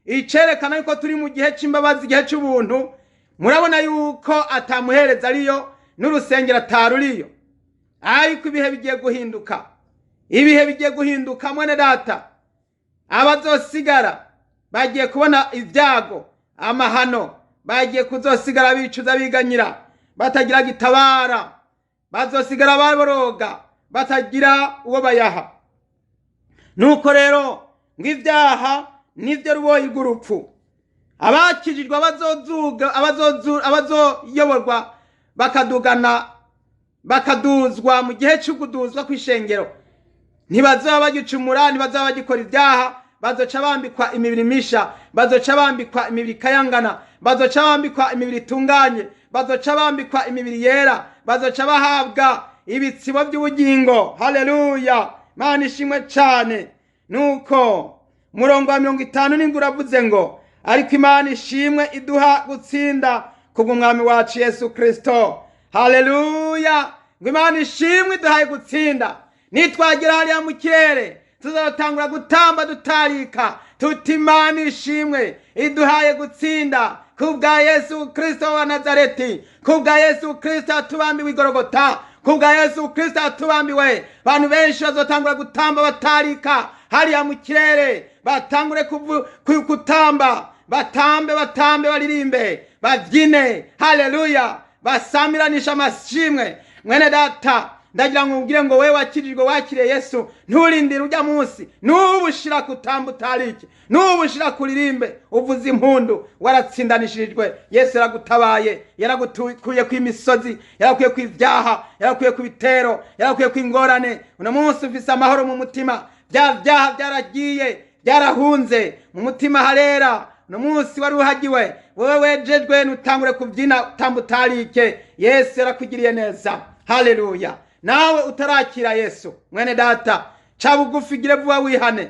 icerekana yuko turi mu gihe c'imbabazi, igihe c'ubuntu. Murabona yuko atamuhereza ariyo, n'urusengero ataruriyo, ariko ibihe bigiye guhinduka. Ibihe bigiye guhinduka mwene data. Abazosigara bagiye kubona ibyago, amahano, bagiye kuzosigara bicuza biganyira, batagira gitabara, bazosigara baboroga, batagira uwo bayaha. Nuko rero ng'ivyaha nivyo ruboyi rw'urupfu. Abakijijwe abazoyoborwa bakaduzwa mu gihe cy'ukuduzwa kw'ishengero, ntibazoba bagicumura, ntibazoba bagikora ibyaha, bazoca bambikwa imibiri misha, bazoca bambikwa imibiri kayangana, bazoca bambikwa imibiri itunganye, bazoca bambikwa imibiri yera, bazoca bahabwa ibitsibo by'ubugingo. Haleluya, Mana ishimwe cyane. Nuko murongo wa 50 uravuze ngo ariko Imana ishimwe iduha gutsinda kubw'umwami wacu Yesu Kristo. Haleluya, ngo Imana ishimwe iduhaye gutsinda. Nitwagera hariya mu kirere tuzatangura gutamba dutarika tuti Imana ishimwe iduhaye gutsinda kubwa Yesu Kristo wa Nazareti, kubwa Yesu Kristo atubambiwe Igorogota, kubwa Yesu Kristo atubambiwe. Abantu benshi bazotangura gutamba batarika hariya mu kirere, batangure kutamba, batambe baririmbe, bavyine. Haleluya, basamiranisha amashimwe. Mwene data, ndagira ngo ubwire ngo wewe wakirijwe wakiriye Yesu, nturindire ujya munsi, nubushira kutamba utariki, nubushira kuririmbe uvuza impundu, waratsindanishirijwe. Yesu yaragutabaye, yaragukuye kw'imisozi, yarakuye kw'ivyaha, yarakuye kw'ibitero, yarakuye kw'ingorane. Uno munsi ufise amahoro mu mutima, bya vyaha byaragiye, byarahunze mu mutima harera. Uno munsi wari uhagiwe, wewe wejejwe, nutangure kuvyina utamba utarike. Yesu yarakugiriye neza. Haleluya. Nawe utarakira Yesu, mwene data, cabugufi gire vuba wihane,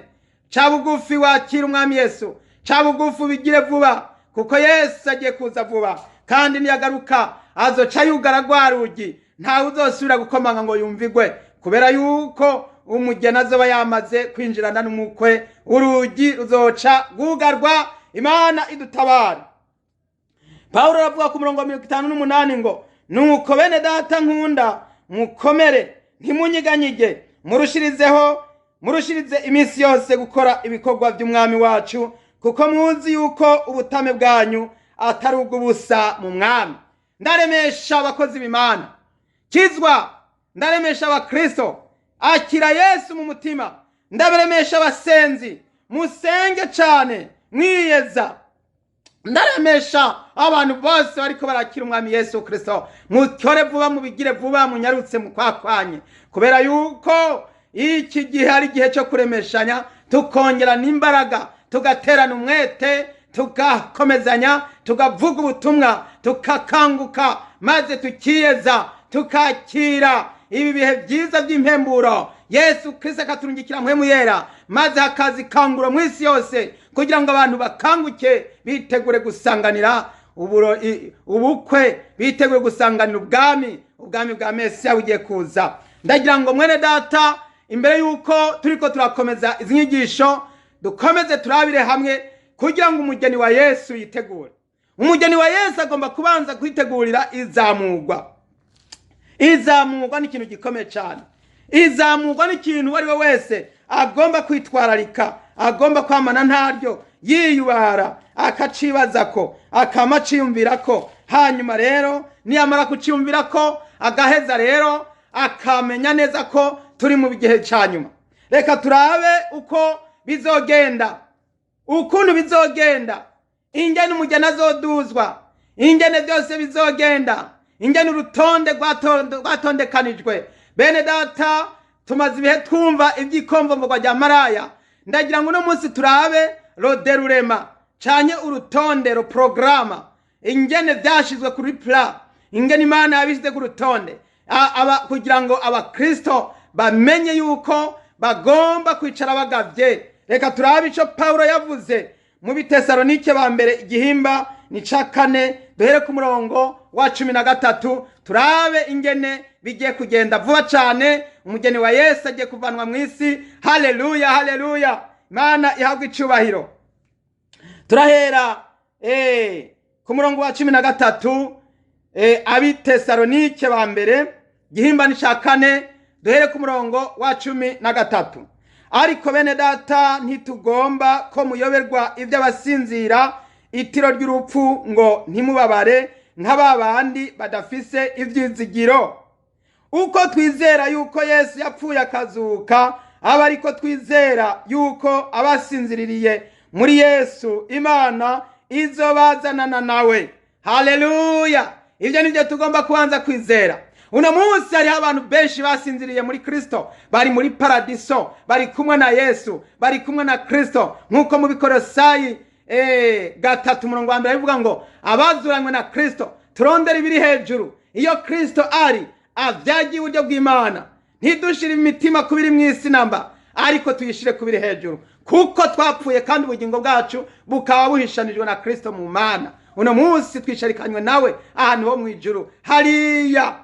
cabugufi wakira umwami Yesu, cabugufi bigire vuba, kuko Yesu agiye kuza vuba, kandi niyagaruka azoca yugara rwa rugi, ntawe uzosubira gukomanga ngo yumvigwe, kubera yuko umugeni azoba yamaze kwinjirana n'umukwe. Urugi ruzoca gugarwa. Imana idutabara. Pawulo aravuga ku murongo wa 58 ngo nuko bene data nkunda, mukomere ntimunyiganyige, murushirize iminsi yose gukora ibikorwa by'umwami wacu, kuko muzi yuko ubutame bwanyu atari ubw'ubusa mu mwami. Ndaremesha abakozi b'Imana, kizwa, ndaremesha abakristo, akira Yesu mu mutima. Ndabaremesha abasenzi, musenge cyane mwiyeza. Ndaremesha abantu bose bariko barakira umwami Yesu Kristo, mukore vuba, mubigire vuba, munyarutse mukwakwanye, kubera yuko iki gihe ari gihe cyo kuremeshanya, tukongera n'imbaraga, tugaterana umwete, tugakomezanya tugavuga ubutumwa tukakanguka maze tukiyeza tukakira ibi bihe byiza by'impemburo Yesu Kristo akaturungikira mpwemu yera maze hakazi kanguro mu isi yose kugira ngo abantu bakanguke bitegure gusanganira ubukwe bitegure gusanganira ubwami bwa Mesiya bugiye kuza. Ndagira ngo mwene data imbere yuko turiko turakomeza izi nyigisho dukomeze turabire hamwe kugira ngo umugeni wa Yesu yitegure. Umugeni wa Yesu agomba kubanza kwitegurira izamurwa. Izamurwa ni ikintu gikomeye cyane. Izamurwa ni ikintu wari we wese agomba kwitwararika, agomba kwamana ntaryo, yiyubara akacibaza ko akamaciyumvira ko, hanyuma rero niyamara kuciyumvira ko agaheza rero akamenya neza ko turi mu gihe cya nyuma. Reka turabe uko bizogenda, ukuntu bizogenda, ingene umugeni azoduzwa, ingene byose bizogenda, ingene urutonde rwatondekanijwe. Bene data, tumaze ibihe twumva ibyikomvomvogwa rya maraya. Ndagira ngo uno munsi turabe roderurema canye urutonde ro programa, ingene byashizwe kuri plan, ingene Imana yabishyize ku rutonde kugira ngo abakristo bamenye yuko bagomba kwicara bagavye. Reka turabe ico Paulo yavuze mu Bitesalonike ba mbere igihimba ni ca 4 duhere ku murongo wa 13 turabe ingene bigiye kugenda vuba cyane. Umugeni wa Yesu agiye kuvanwa mu isi. Haleluya, haleluya, Imana ihabwe icubahiro. Turahera ku murongo wa 13 Abitesalonike ba mbere igihimba ni ca 4 duhere ku murongo wa 13. Ariko bene data, ntitugomba ko muyoberwa iby'abasinzira itiro ry'urupfu ngo ntimubabare nk'ababandi badafise ivyizigiro. Uko twizera yuko Yesu yapfuye akazuka, aba ariko twizera yuko abasinziririye muri Yesu Imana izobazanana nawe. Haleluya! Ibyo nibyo tugomba kubanza kwizera. Uno munsi hariho abantu benshi basinziriye muri Kristo, bari muri paradiso, bari kumwe na Yesu, bari kumwe na Kristo, nk'uko mu Bikolosayi 3 umurongo wa 1 bivuga ngo abazuranywe na Kristo turondera ibiri hejuru, iyo Kristo ari avyagiye uburyo bw'Imana. Ntidushire imitima kubiri mu isi namba, ariko tuyishire kubiri hejuru, kuko twapfuye kandi ubugingo bwacu bukaba buhishanijwe na Kristo mu Mana. Uno munsi twisharikanywe nawe ahantu ho mu ijuru hariya.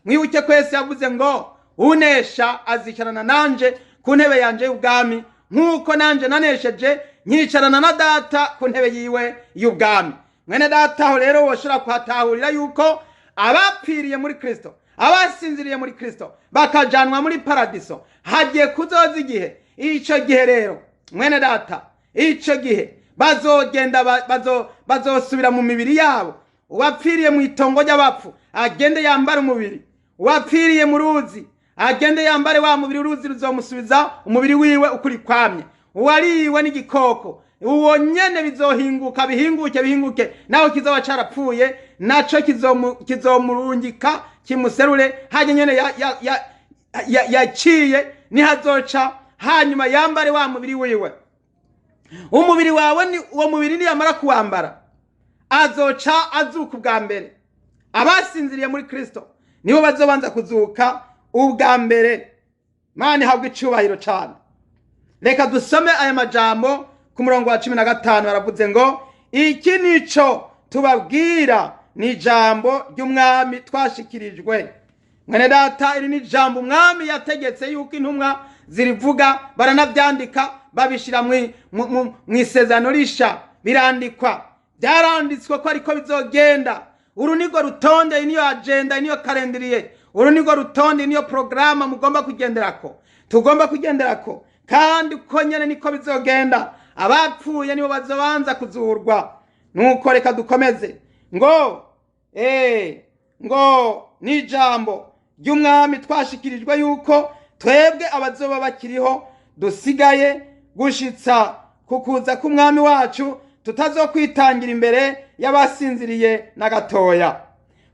Mwibuke ko Yesu yavuze ngo unesha azicarana nanje ku ntebe yanje y'ubwami, nk'uko nanje nanesheje nyicarana na Data ku ntebe yiwe y'ubwami. Mwene data, aho rero woshobora kuhatahurira yuko abapfiriye muri Kristo, abasinziriye muri Kristo bakajanwa muri paradiso, hagiye kuzoza igihe. Ico gihe rero mwene data, ico gihe bazogenda bazosubira mu mibiri yabo. Uwapfiriye mu itongo ry'abapfu agende yambare umubiri, uwapfiriye mu ruzi agende yambare wa mubiri, uruzi ruzomusubiza umubiri wiwe ukuri kwamye. Uwariwe n'igikoko uwo nyene bizohinguka, bihinguke naho kizoba carapfuye, naco kizomurungika kimuserure haje nyene yaciye nihazoca, hanyuma yambare wa mubiri wiwe. Umubiri wawe uwo mubiri niyamara kuwambara azoca azuka ubwa mbere. Abasinziriye muri Kristo nibo bazobanza kuzuka ubwa mbere. Mani habwe icubahiro cyane. Reka dusome aya majambo ku murongo wa 15. Baravuze ngo iki nico tubabwira ni ijambo ry'umwami twashikirijwe. Mwene data, iri ni ijambo umwami yategetse yuko intumwa zirivuga, baranavyandika babishira mu isezerano risha, birandikwa, byaranditswe ko ariko bizogenda. Uru nigo rutonde, niyo agenda, niyo kalendriye, uru nigo rutonde, niyo programa mugomba kugenderako, tugomba kugenderako, kandi uko nyene niko bizogenda. Abapfuye nibo bazobanza kuzurwa. Nuko reka dukomeze ngo ni ijambo ry'umwami twashikirijwe yuko twebwe abazoba bakiriho dusigaye gushitsa kukuza k'umwami wacu tutazokwitangira imbere y'abasinziriye na gatoya.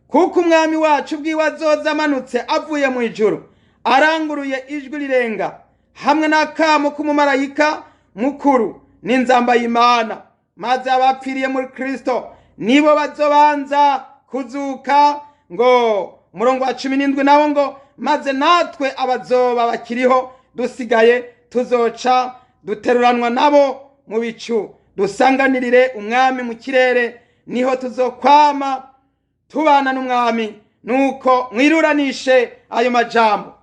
Kuko umwami wacu bwiwe azoza amanutse avuye mu ijuru, aranguruye ijwi rirenga, hamwe n'akamo k'umumarayika mukuru n'inzamba y'Imana. maze abapfiriye muri Kristo nibo bazobanza kuzuka. Ngo umurongo wa 17 nawo ngo maze natwe abazoba bakiriho dusigaye tuzoca duteruranwa nabo mu bicu dusanganirire umwami mu kirere, niho tuzokwama tubana n'umwami. Nuko mwiruranishe ayo majambo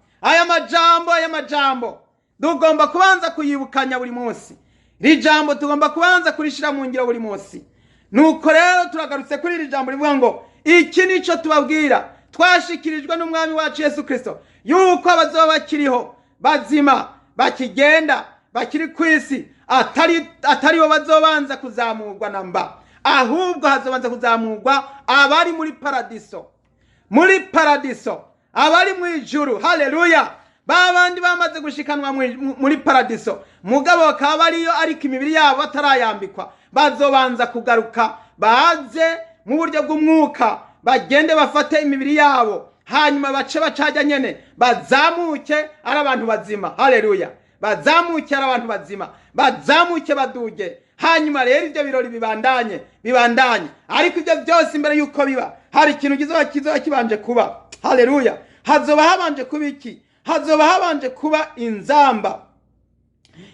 tugomba kubanza kuyibukanya buri munsi. Iri jambo tugomba kubanza kurishira mu ngiro buri munsi. Nuko rero turagarutse kuri iri jambo rivuga ngo iki nico tubabwira twashikirijwe n'umwami wacu Yesu Kristo, yuko abazoba bakiriho bazima bakigenda bakiri kwisi atari bo bazobanza kuzamurwa namba, ahubwo hazobanza kuzamurwa abari muri paradiso, abari mu ijuru. Haleluya! babandi bamaze gushikanwa muri paradiso, mugabo bakaba bariyo ariko imibiri yabo batarayambikwa, bazobanza kugaruka baze mu buryo bw'umwuka, bagende bafate imibiri yabo, hanyuma bace bacajya nyene bazamuke ari abantu bazima. Haleluya! bazamuke ari abantu bazima, bazamuke baduge. Hanyuma rero ibyo birori bibandanye, ariko ibyo byose imbere yuko biba hari ikintu kizoba kibanje kuba. Haleluya! hazoba habanje kuba iki? Hazoba habanje kuba inzamba.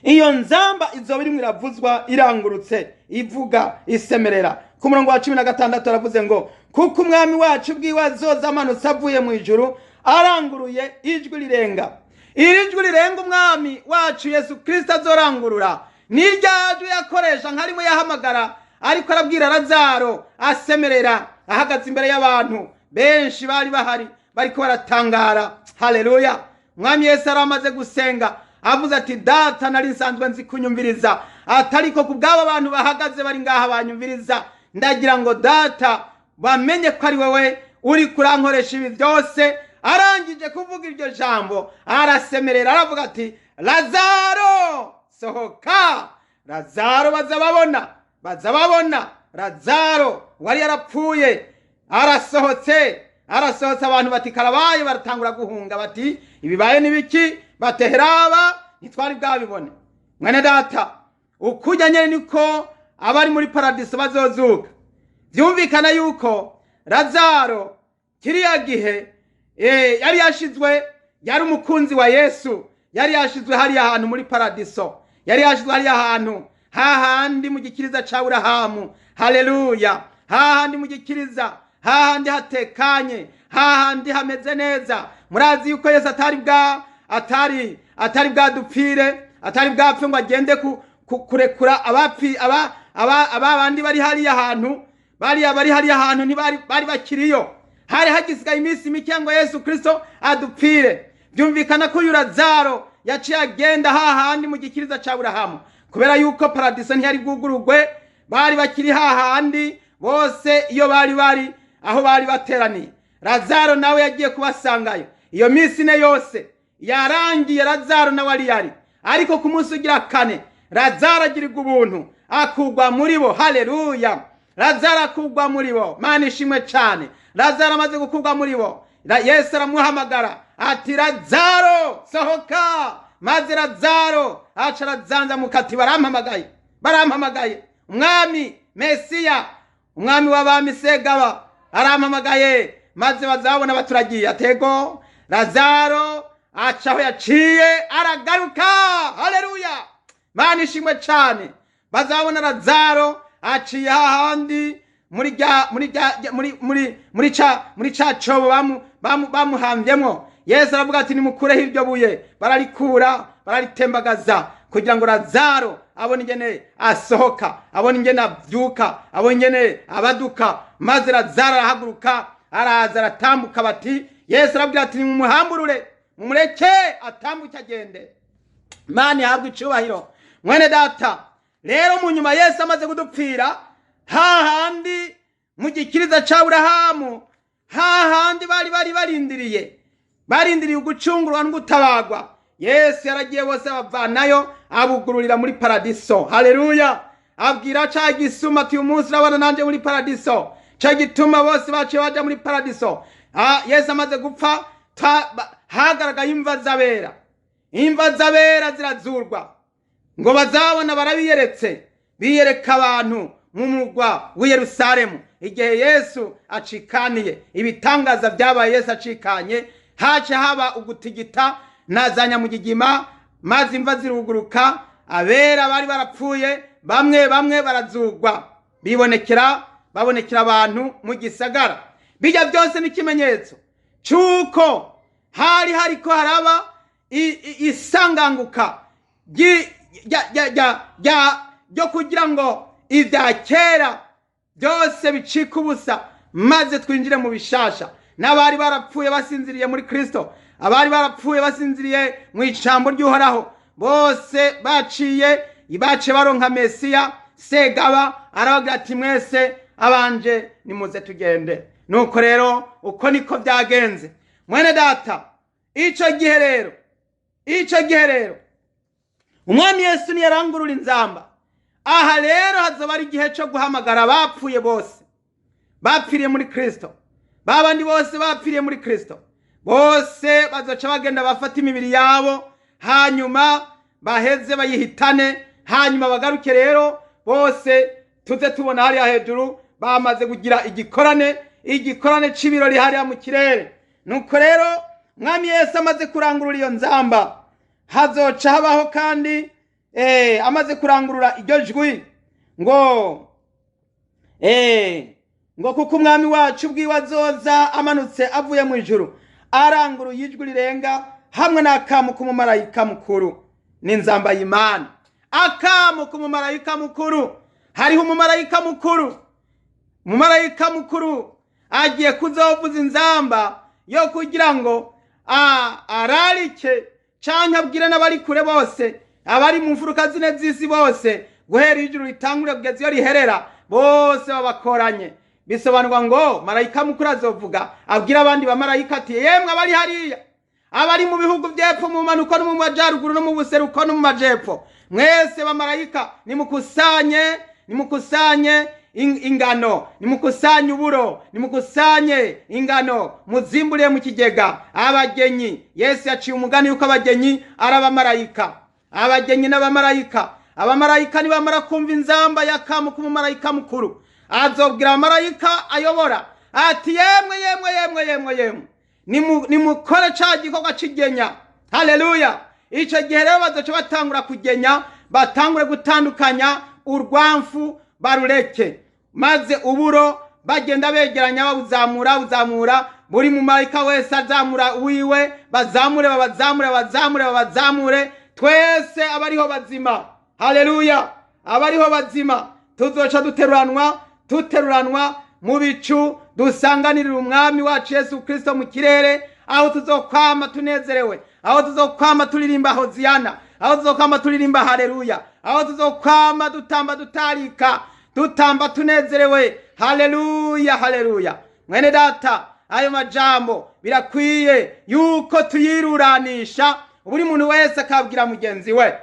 Iyo nzamba izoba irimwo iravuzwa irangurutse, ivuga isemerera. Ku murongo wa 16 aravuze ngo kuko umwami wacu bwiwe azoza amanutse avuye mu ijuru aranguruye ijwi rirenga. Iri jwi rirenga umwami wacu Yesu Kristo azorangurura ni rya jwi yakoresha nkarimo yahamagara ariko arabwira Lazaro asemerera, ahagaze imbere y'abantu benshi bari bahari bariko baratangara. Haleluya! Umwami Yesu aramaze gusenga avuze ati data nari nsanzwe nzi kunyumviriza, atariko kubwabo abantu bahagaze bari ngaha banyumviriza, ndagira ngo data bamenye ko ari wewe uri kurankoresha ibi byose. Arangije kuvuga iryo jambo arasemerera aravuga ati Lazaro sohoka. Lazaro bazababona Lazaro wari yarapfuye arasohotse. Abantu bati karabaye, baratangura guhunga bati ibibaye nibiki, bateheraba ntitwari bwabibone. Mwene data, ukujya nyene niko abari muri paradiso bazozuka. Byumvikana yuko Lazaro kiriya gihe yari yashizwe, yari umukunzi wa Yesu, yari yashizwe hari ahantu muri paradiso, yari yashizwe hari ahantu hahandi mu gikiriza ca Aburahamu. Haleluya! hahandi mu gikiriza, hahandi hatekanye, hahandi hameze neza. Murazi yuko Yesu atari bwadupfire, atari bwapfe ngo agende kurekura abandi bari hariya ahantu, bari hariya ahantu ntibari bakiriyo. Hari hagisigaye iminsi mike ngo Yesu Kristo adupfire. Byumvikana ko uyu Lazaro yaciye agenda hahandi mu gikiriza ca Aburahamu, kubera yuko paradiso ntiyari bwugurugwe, bari bakiri hahandi bose iyo bari aho bari bateraniye. Lazaro nawe yagiye kubasangayo. Iyo minsi ne yose yarangiye, Lazaro nawe ari ariko ku munsi ugira kane Lazaro agirirwa ubuntu akugwa muri bo. Haleluya! Lazaro akugwa muri bo. Mana ishimwe cyane. Lazaro amaze gukugwa muri bo, Yesu aramuhamagara ati Lazaro sohoka. Maze Lazaro aca arazanza mukati, barampamagaye umwami Mesiya, umwami w'abami Segaba arampamagaye. Maze bazabona baturagiye atego. Lazaro aca aho yaciye aragaruka. Haleluya! Mana ishimwe cyane. Bazabona Lazaro aciye hahandi muri ca cobo bamuhambyemo. Yesu aravuga ati nimukureho iryo buye. Bararikura, bararitembagaza kugira ngo Lazaro abone ingene asohoka, abone ingene avyuka, abone ingene abaduka. Maze Lazaro arahaguruka araza aratambuka. Bati Yesu arabwira ati mumuhamburure, mumureke atambuke agende. Mana ihabwe icubahiro. Mwene data, rero mu nyuma Yesu amaze kudupfira, hahandi mu gikiriza ca Aburahamu, hahandi bari barindiriye ugucungurwa n'ugutabagwa, Yesu yaragiye bose bavanayo abugururira muri paradiso. Haleluya! abwira ca gisuma ati umunsi urabona nanje muri paradiso, ca gituma bose baciye baja muri paradiso. Yesu amaze gupfa hagaragaye imva zabera zirazurwa, ngo bazabona barabiyeretse. biyereka abantu mu murwa w'i Yerusalemu igihe Yesu acikaniye. Ibitangaza byabaye Yesu acikanye, haje haba ugutigita na za nyamugigima, maze imva ziruguruka, abera bari barapfuye bamwe bamwe barazugwa, babonekera abantu mu gisagara. Bijya byose n'ikimenyetso cyuko hariko haraba isanganguka ryo kugira ngo ibya kera byose bicika ubusa, maze twinjire mu bishasha. N'abari barapfuye basinziriye muri Kristo, abari barapfuye basinziriye mu ijambo ry'Uhoraho, bose baciye baronka Mesiya. Segaba aravuga ati mwese abanje nimuze tugende. Nuko rero uko niko byagenze mwene data. Ico gihe rero umwami Yesu niyarangurura inzamba. Aha rero hazoba ari igihe cyo guhamagara abapfuye bose bapfiriye muri Kristo. Babandi bose bapfiriye muri Kristo bose bazoca bagenda bafata imibiri yabo, hanyuma baheze bayihitane, hanyuma bagaruke rero bose tuze tubona hariya hejuru bamaze kugira igikorane c'ibirori hariya mu kirere. Nuko rero mwami Yesu amaze kurangurura iyo nzamba, hazoca habaho kandi amaze kurangurura iryo jwi ngo kuko umwami wacu ubwiwe azoza amanutse avuye mu ijuru, aranguruye ijwi rirenga hamwe n'akamu k'umumarayika mukuru n'inzamba y'Imana. Akamu k'umumarayika mukuru, hariho umumarayika mukuru agiye kuzovuza inzamba yo kugira ngo ararike canke abwire n'abari kure bose, abari mu mfuruka zine z'isi bose, guhera ijuru ritangure kugeza iyo riherera, bose babakoranye. Bisobanurwa ngo marayika mukuru azovuga abwira abandi bamarayika ati yemwe abari hariya, abari mu bihugu by'epfo, mu manuko no mu majaruguru no mu buseruko no mu majepfo, mwese bamarayika nimukusanye ingano, nimukusanye uburo, nimukusanye ingano, muzimburiye mu kigega abagenyi. Yesu yaciye umugani yuko abagenyi ari abamarayika. Abagenyi n'abamarayika, abamarayika nibamara kumva inzamba y'akamu k'umumarayika mukuru, azobwira abamarayika ayobora ati yemwe nimukore ca gikorwa c'igenya. Haleluya! Ico gihe rero bazoca batangura kugenya, batangure gutandukanya urwamfu barureke, maze uburo bagenda begeranya babuzamura, buri mumarayika wese azamura uwiwe, babazamure, twese abariho bazima. Haleluya! Abariho bazima tuzoca duteruranwa mu bicu, dusanganirira umwami wacu Yesu Kristo mu kirere, aho tuzokwama tunezerewe, aho tuzokwama turirimba hoziyana, aho tuzokwama turirimba haleluya, aho tuzokwama dutamba dutarika, dutamba tunezerewe. Haleluya. Mwene data, ayo majambo birakwiye yuko tuyiruranisha, buri muntu wese akabwira mugenzi we.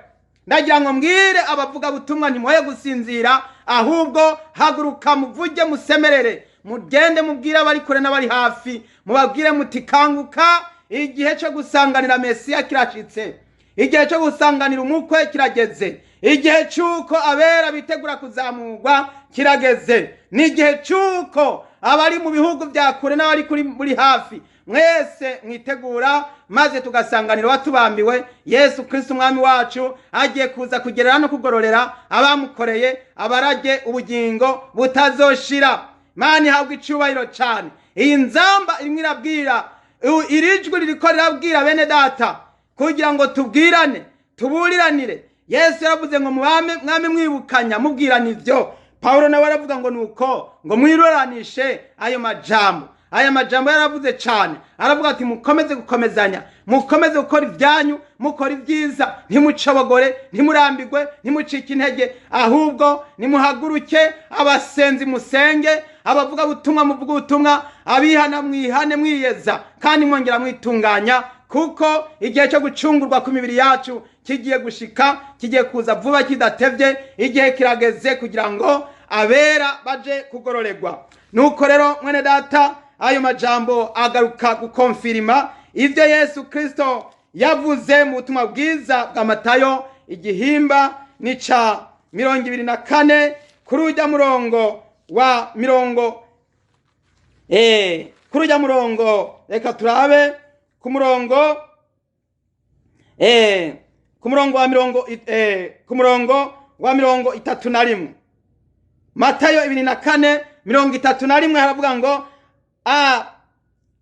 Ndagira ngo mbwire abavuga butumwa ntimwoye gusinzira, ahubwo haguruka muvuge, musemerere, mugende mubwire abari kure n'abari hafi, mubabwire muti kanguka, igihe cyo gusanganira Mesiya kirashitse, igihe cyo gusanganira umukwe kirageze, igihe cyuko abera bitegura kuzamurwa kirageze, n'igihe cyuko abari mu bihugu bya kure n'abari muri hafi mwese mwitegura, maze tugasanganira watubambiwe Yesu Kristo umwami wacu agiye kuza kugerera no kugororera abamukoreye, abarage ubugingo butazoshira. Mani habwa icubahiro cyane. Iyi nzamba imwe irabwira, irijwi ririko rirabwira bene data kugira ngo tubwirane, tuburiranire. Yesu yaravuze ngo mwame mwibukanya mubwirana ivyo. Paulo nawe aravuga ngo nuko ngo mwiruranishe ayo majambo. Aya majambo yaravuze cyane, aravuga ati mukomeze gukomezanya, mukomeze gukora ibyanyu, mukora ibyiza, ntimucobogore, ntimurambigwe, ntimucike intege, ahubwo nimuhaguruke, abasenzi musenge, abavuga butumwa muvuga ubutumwa, abihana mwihane mwiyeza, kandi mwongera mwitunganya, kuko igihe cyo gucungurwa ku mibiri yacu kigiye gushika, kigiye kuza vuba kidatevye, igihe kirageze kugira ngo abera baje kugororerwa. Nuko rero mwene data, ayo majambo agaruka gukonfirima ivyo Yesu Kristo yavuze mu butumwa bwiza bwa Matayo igihimba nica 24 kuri ujya murongo wa kuri ujya murongo, reka turabe ku murongo wa 31. Matayo 24:31 haravuga ngo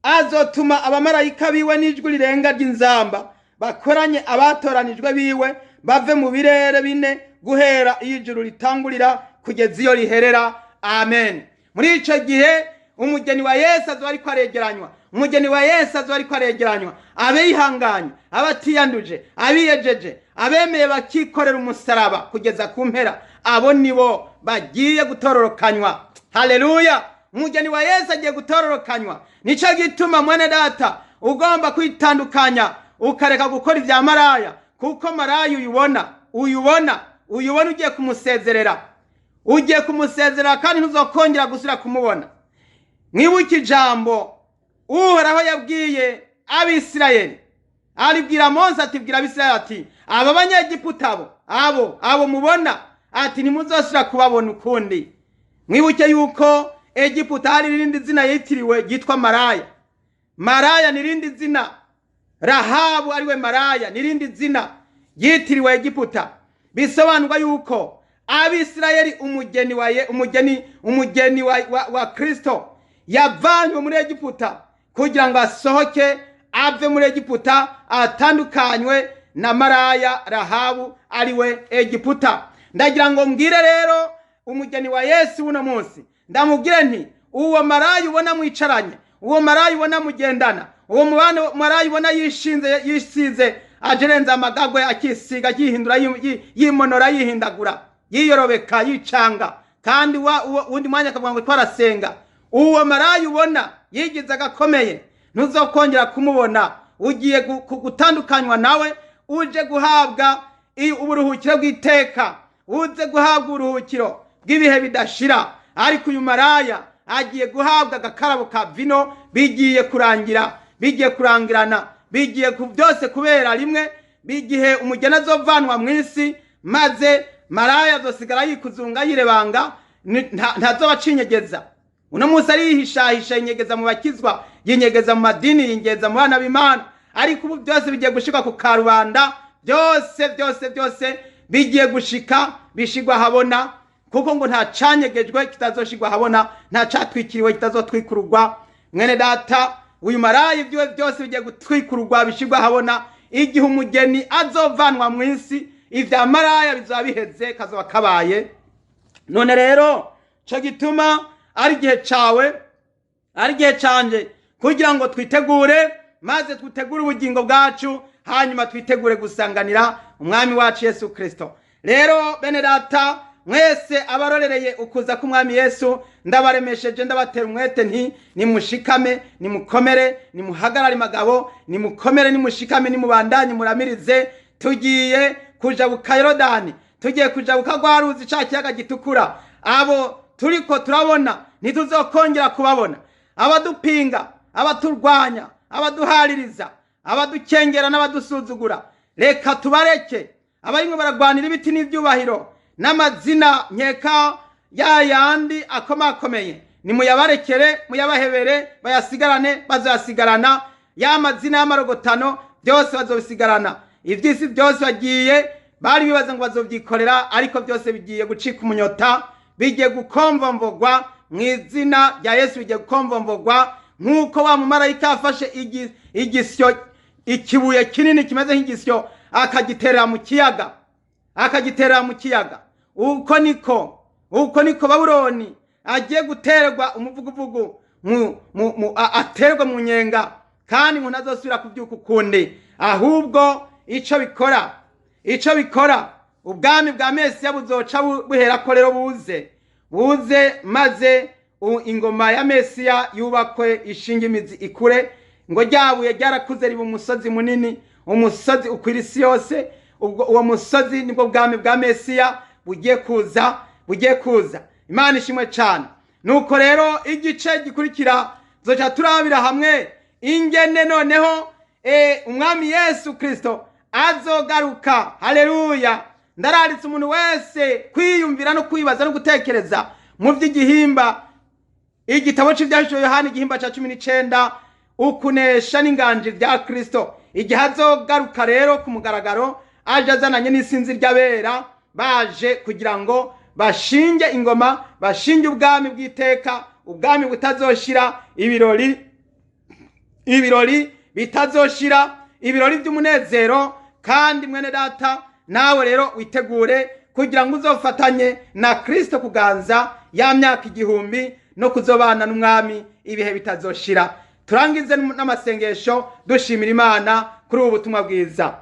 azotuma abamarayika biwe n'ijwi rirenga ry'inzamba bakoranye abatoranijwe biwe bave mu birere bine guhera iyo ijuru ritangurira kugeza iyo riherera. Amen. Muri ico gihe umugeni wa Yesu azoba ariko aregeranywa, umugeni wa Yesu azoba ariko aregeranywa, abihanganye, abatiyanduje, abiyejeje, abemeye bakikorera umusaraba kugeza ku mpera, abo nibo bagiye gutororokanywa. Haleluya! Umugeni wa Yesu agiye gutororokanywa. Nico gituma mwene data ugomba kwitandukanya ukareka gukora ibya maraya, kuko maraya uyubona ugiye kumusezerera, kandi ntuzokongera gusubira kumubona. Mwibuke ijambo Uhoraho yabwiye Abisirayeli, aribwira Mose ati bwira Abisirayeli ati aba banyegiputa abo mubona ati ntimuzosubira kubabona ukundi. Mwibuke yuko Egiputa hari irindi zina yitiriwe ryitwa maraya nirindi zina. Rahabu ariwe maraya nirindi zina yitiriwe Egiputa. Bisobanurwa yuko Abisirayeli umugeni wa Kristo yavanywe muri Egiputa kugira ngo asohoke ave muri Egiputa, atandukanywe na maraya Rahabu ariwe Egiputa. Ndagira ngo mbwire rero umugeni wa Yesu uno munsi, ndamubwire nti uwo maraya ubona mwicaranye, uwo maraya ubona mugendana, uwo maraya ubona yisize ajerenza amagagwe, akisiga yihindura, yimonora, yihindagura, yiyorobeka, yicanga, kandi undi mwanya akavuga ngo twarasenga, uwo maraya ubona yigize agakomeye, ntuzokongera kumubona. Ugiye gutandukanywa nawe, uje guhabwa uburuhukiro bw'iteka, uze guhabwa uburuhukiro bw'ibihe bidashira. Ariko uyu maraya agiye guhabwa agakarabo ka vino, bigiye kurangirana, bigiye byose kubera rimwe, bigihe umugeni azovanwa mu isi, maze maraya azosigara yikuzunga yirebanga, ntazoba acinyegeza. Uno munsi arihishahisha, yinyegeza mu bakizwa, yinyegeza mu madini, yinyegeza mu bana b'Imana. Ariko ubu byose bigiye gushika ku karubanda, byose bigiye gushika, bishigwa habona, kuko ngo nta canyegejwe kitazoshigwa habona, nta catwikiriwe kitazotwikururwa. Mwene data, uyu maraya ibyo byose bigiye gutwikururwa, bishigwa habona. Igihe umugeni azovanwa mu isi, ivya maraya bizoba biheze, kazoba kabaye. None rero cyo gituma ari gihe cawe, ari gihe canje, kugira ngo twitegure, maze twitegure ubugingo bwacu, hanyuma twitegure gusanganira umwami wacu Yesu Kristo. Rero bene data mwese abarorereye ukuza k'umwami Yesu, ndabaremesheje, ndabatera umwete nti nimushikame, nimukomere, nimuhagarare magabo, nimukomere, nimushikame, nimubandanye muramirize. Tugiye kujabuka Yorodani, tugiye kujabuka rwa ruzi, ca kiyaga gitukura. Abo turiko turabona ntituzokongera kubabona, abadupinga, abaturwanya, abaduhaririza, abadukengera n'abadusuzugura, reka tubareke. Abarimwe baragwanira ibiti n'ivyubahiro n'amazina nkeka yayandi akomakomeye, nimuyabarekere, muyabahebere, bayasigarane, bazoyasigarana. Ya mazina y'amarogotano byose bazobisigarana. Ivyisi byose bagiye bari bibaza ngo bazovyikorera, ariko byose bigiye gucika umunyota, bigiye gukomvomvogwa mu izina rya Yesu, bigiye gukomvomvogwa nk'uko wa mumarayika afashe igisyo, ikibuye kinini kimeze nk'igisyo, akagiterera mu kiyaga. Uko niko Babuloni agiye guterwa umuvuguvugu, aterwa mu nyenga, kandi ngo ntazosubira kubyuka ukundi. Ahubwo ico bikora ubwami bwa Mesiya buzoca buhera ko rero buze, maze ingoma ya Mesiya yubakwe, ishinga imizi, ikure. Ngo ryabuye ryarakuze riba umusozi munini, umusozi ukwira isi yose. Uwo musozi nibwo bwami bwa Mesiya bugiye kuza. Imana ishimwe cyane. Nuko rero igice gikurikira zoca turabira hamwe ingene noneho umwami Yesu Kristo azogaruka. Haleluya! ndararitse umuntu wese kwiyumvira no kwibaza no gutekereza mu vy'igihimba igitabo c'Ivyahishuriwe Yohana igihimba ca 19 ukunesha n'inganji vya Kristo, igihe azogaruka rero ku mugaragaro aje azananye n'isinzi ry'abera baje kugira ngo bashinge ingoma, bashinge ubwami bw'iteka, ubwami butazoshira, ibirori bitazoshira, ibirori by'umunezero. Kandi mwene data nawe rero witegure kugira ngo uzofatanye na Kristo kuganza ya myaka 1000 no kuzobana n'umwami ibihe bitazoshira. Turangize n'amasengesho dushimira Imana kuri ubu butumwa bwiza.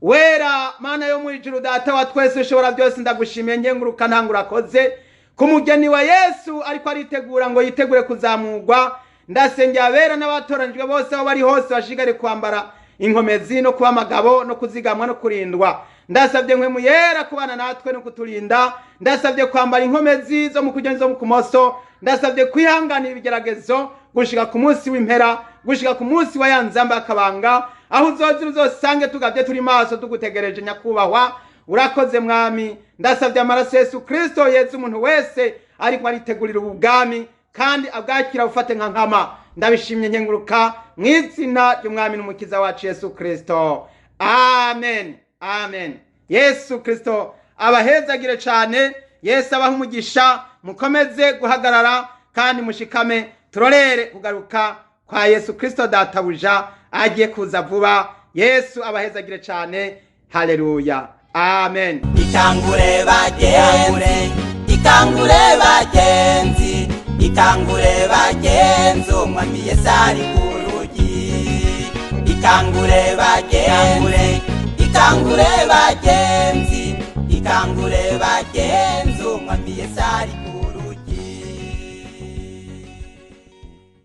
Wera Mana yo mu ijuru, data wa twese ushobora byose, ndagushimiye ngenguruka ntangurakoze ku mugeni wa Yesu ariko aritegura ngo yitegure kuzamurwa. Ndasengera abera n'abatoranijwe bose aho bari hose bashigare kwambara inkomezi no kuba amagabo no kuzigamwa no kurindwa. Ndasabye nkwe muyera kubana natwe no kuturinda. Ndasabye kwambara inkomezi zo mu kurya zo mu kumoso. Ndasabye kwihanganira ibigeragezo gushika ku munsi w'impera, gushika ku munsi wa yanzamba akabanga, aho uzozira uzosange tugavye turi maso tugutegereje nyakubahwa. Urakoze mwami. Ndasabye amaraso Yesu Kristo yeze umuntu wese ariko aritegurira ubwami kandi abwakira bufate nka nkama. Ndabishimye nkenguruka mu izina ry'umwami n'umukiza wacu Yesu Kristo. Amen. Amen. Yesu Kristo abahezagire cyane. Yesu abaha umugisha. Mukomeze guhagarara kandi mushikame turorere kugaruka kwa Yesu Kristo databuja agiye kuza vuba. Yesu abahezagire cyane. Haleluya. Amen. Ikangure bagenzi, ikangure bagenzi, ikangure bagenzi, umwami Yesu ari ku rugi. Ikangure bagenzi, ikangure bagenzi, ikangure bagenzi, umwami Yesu ari ku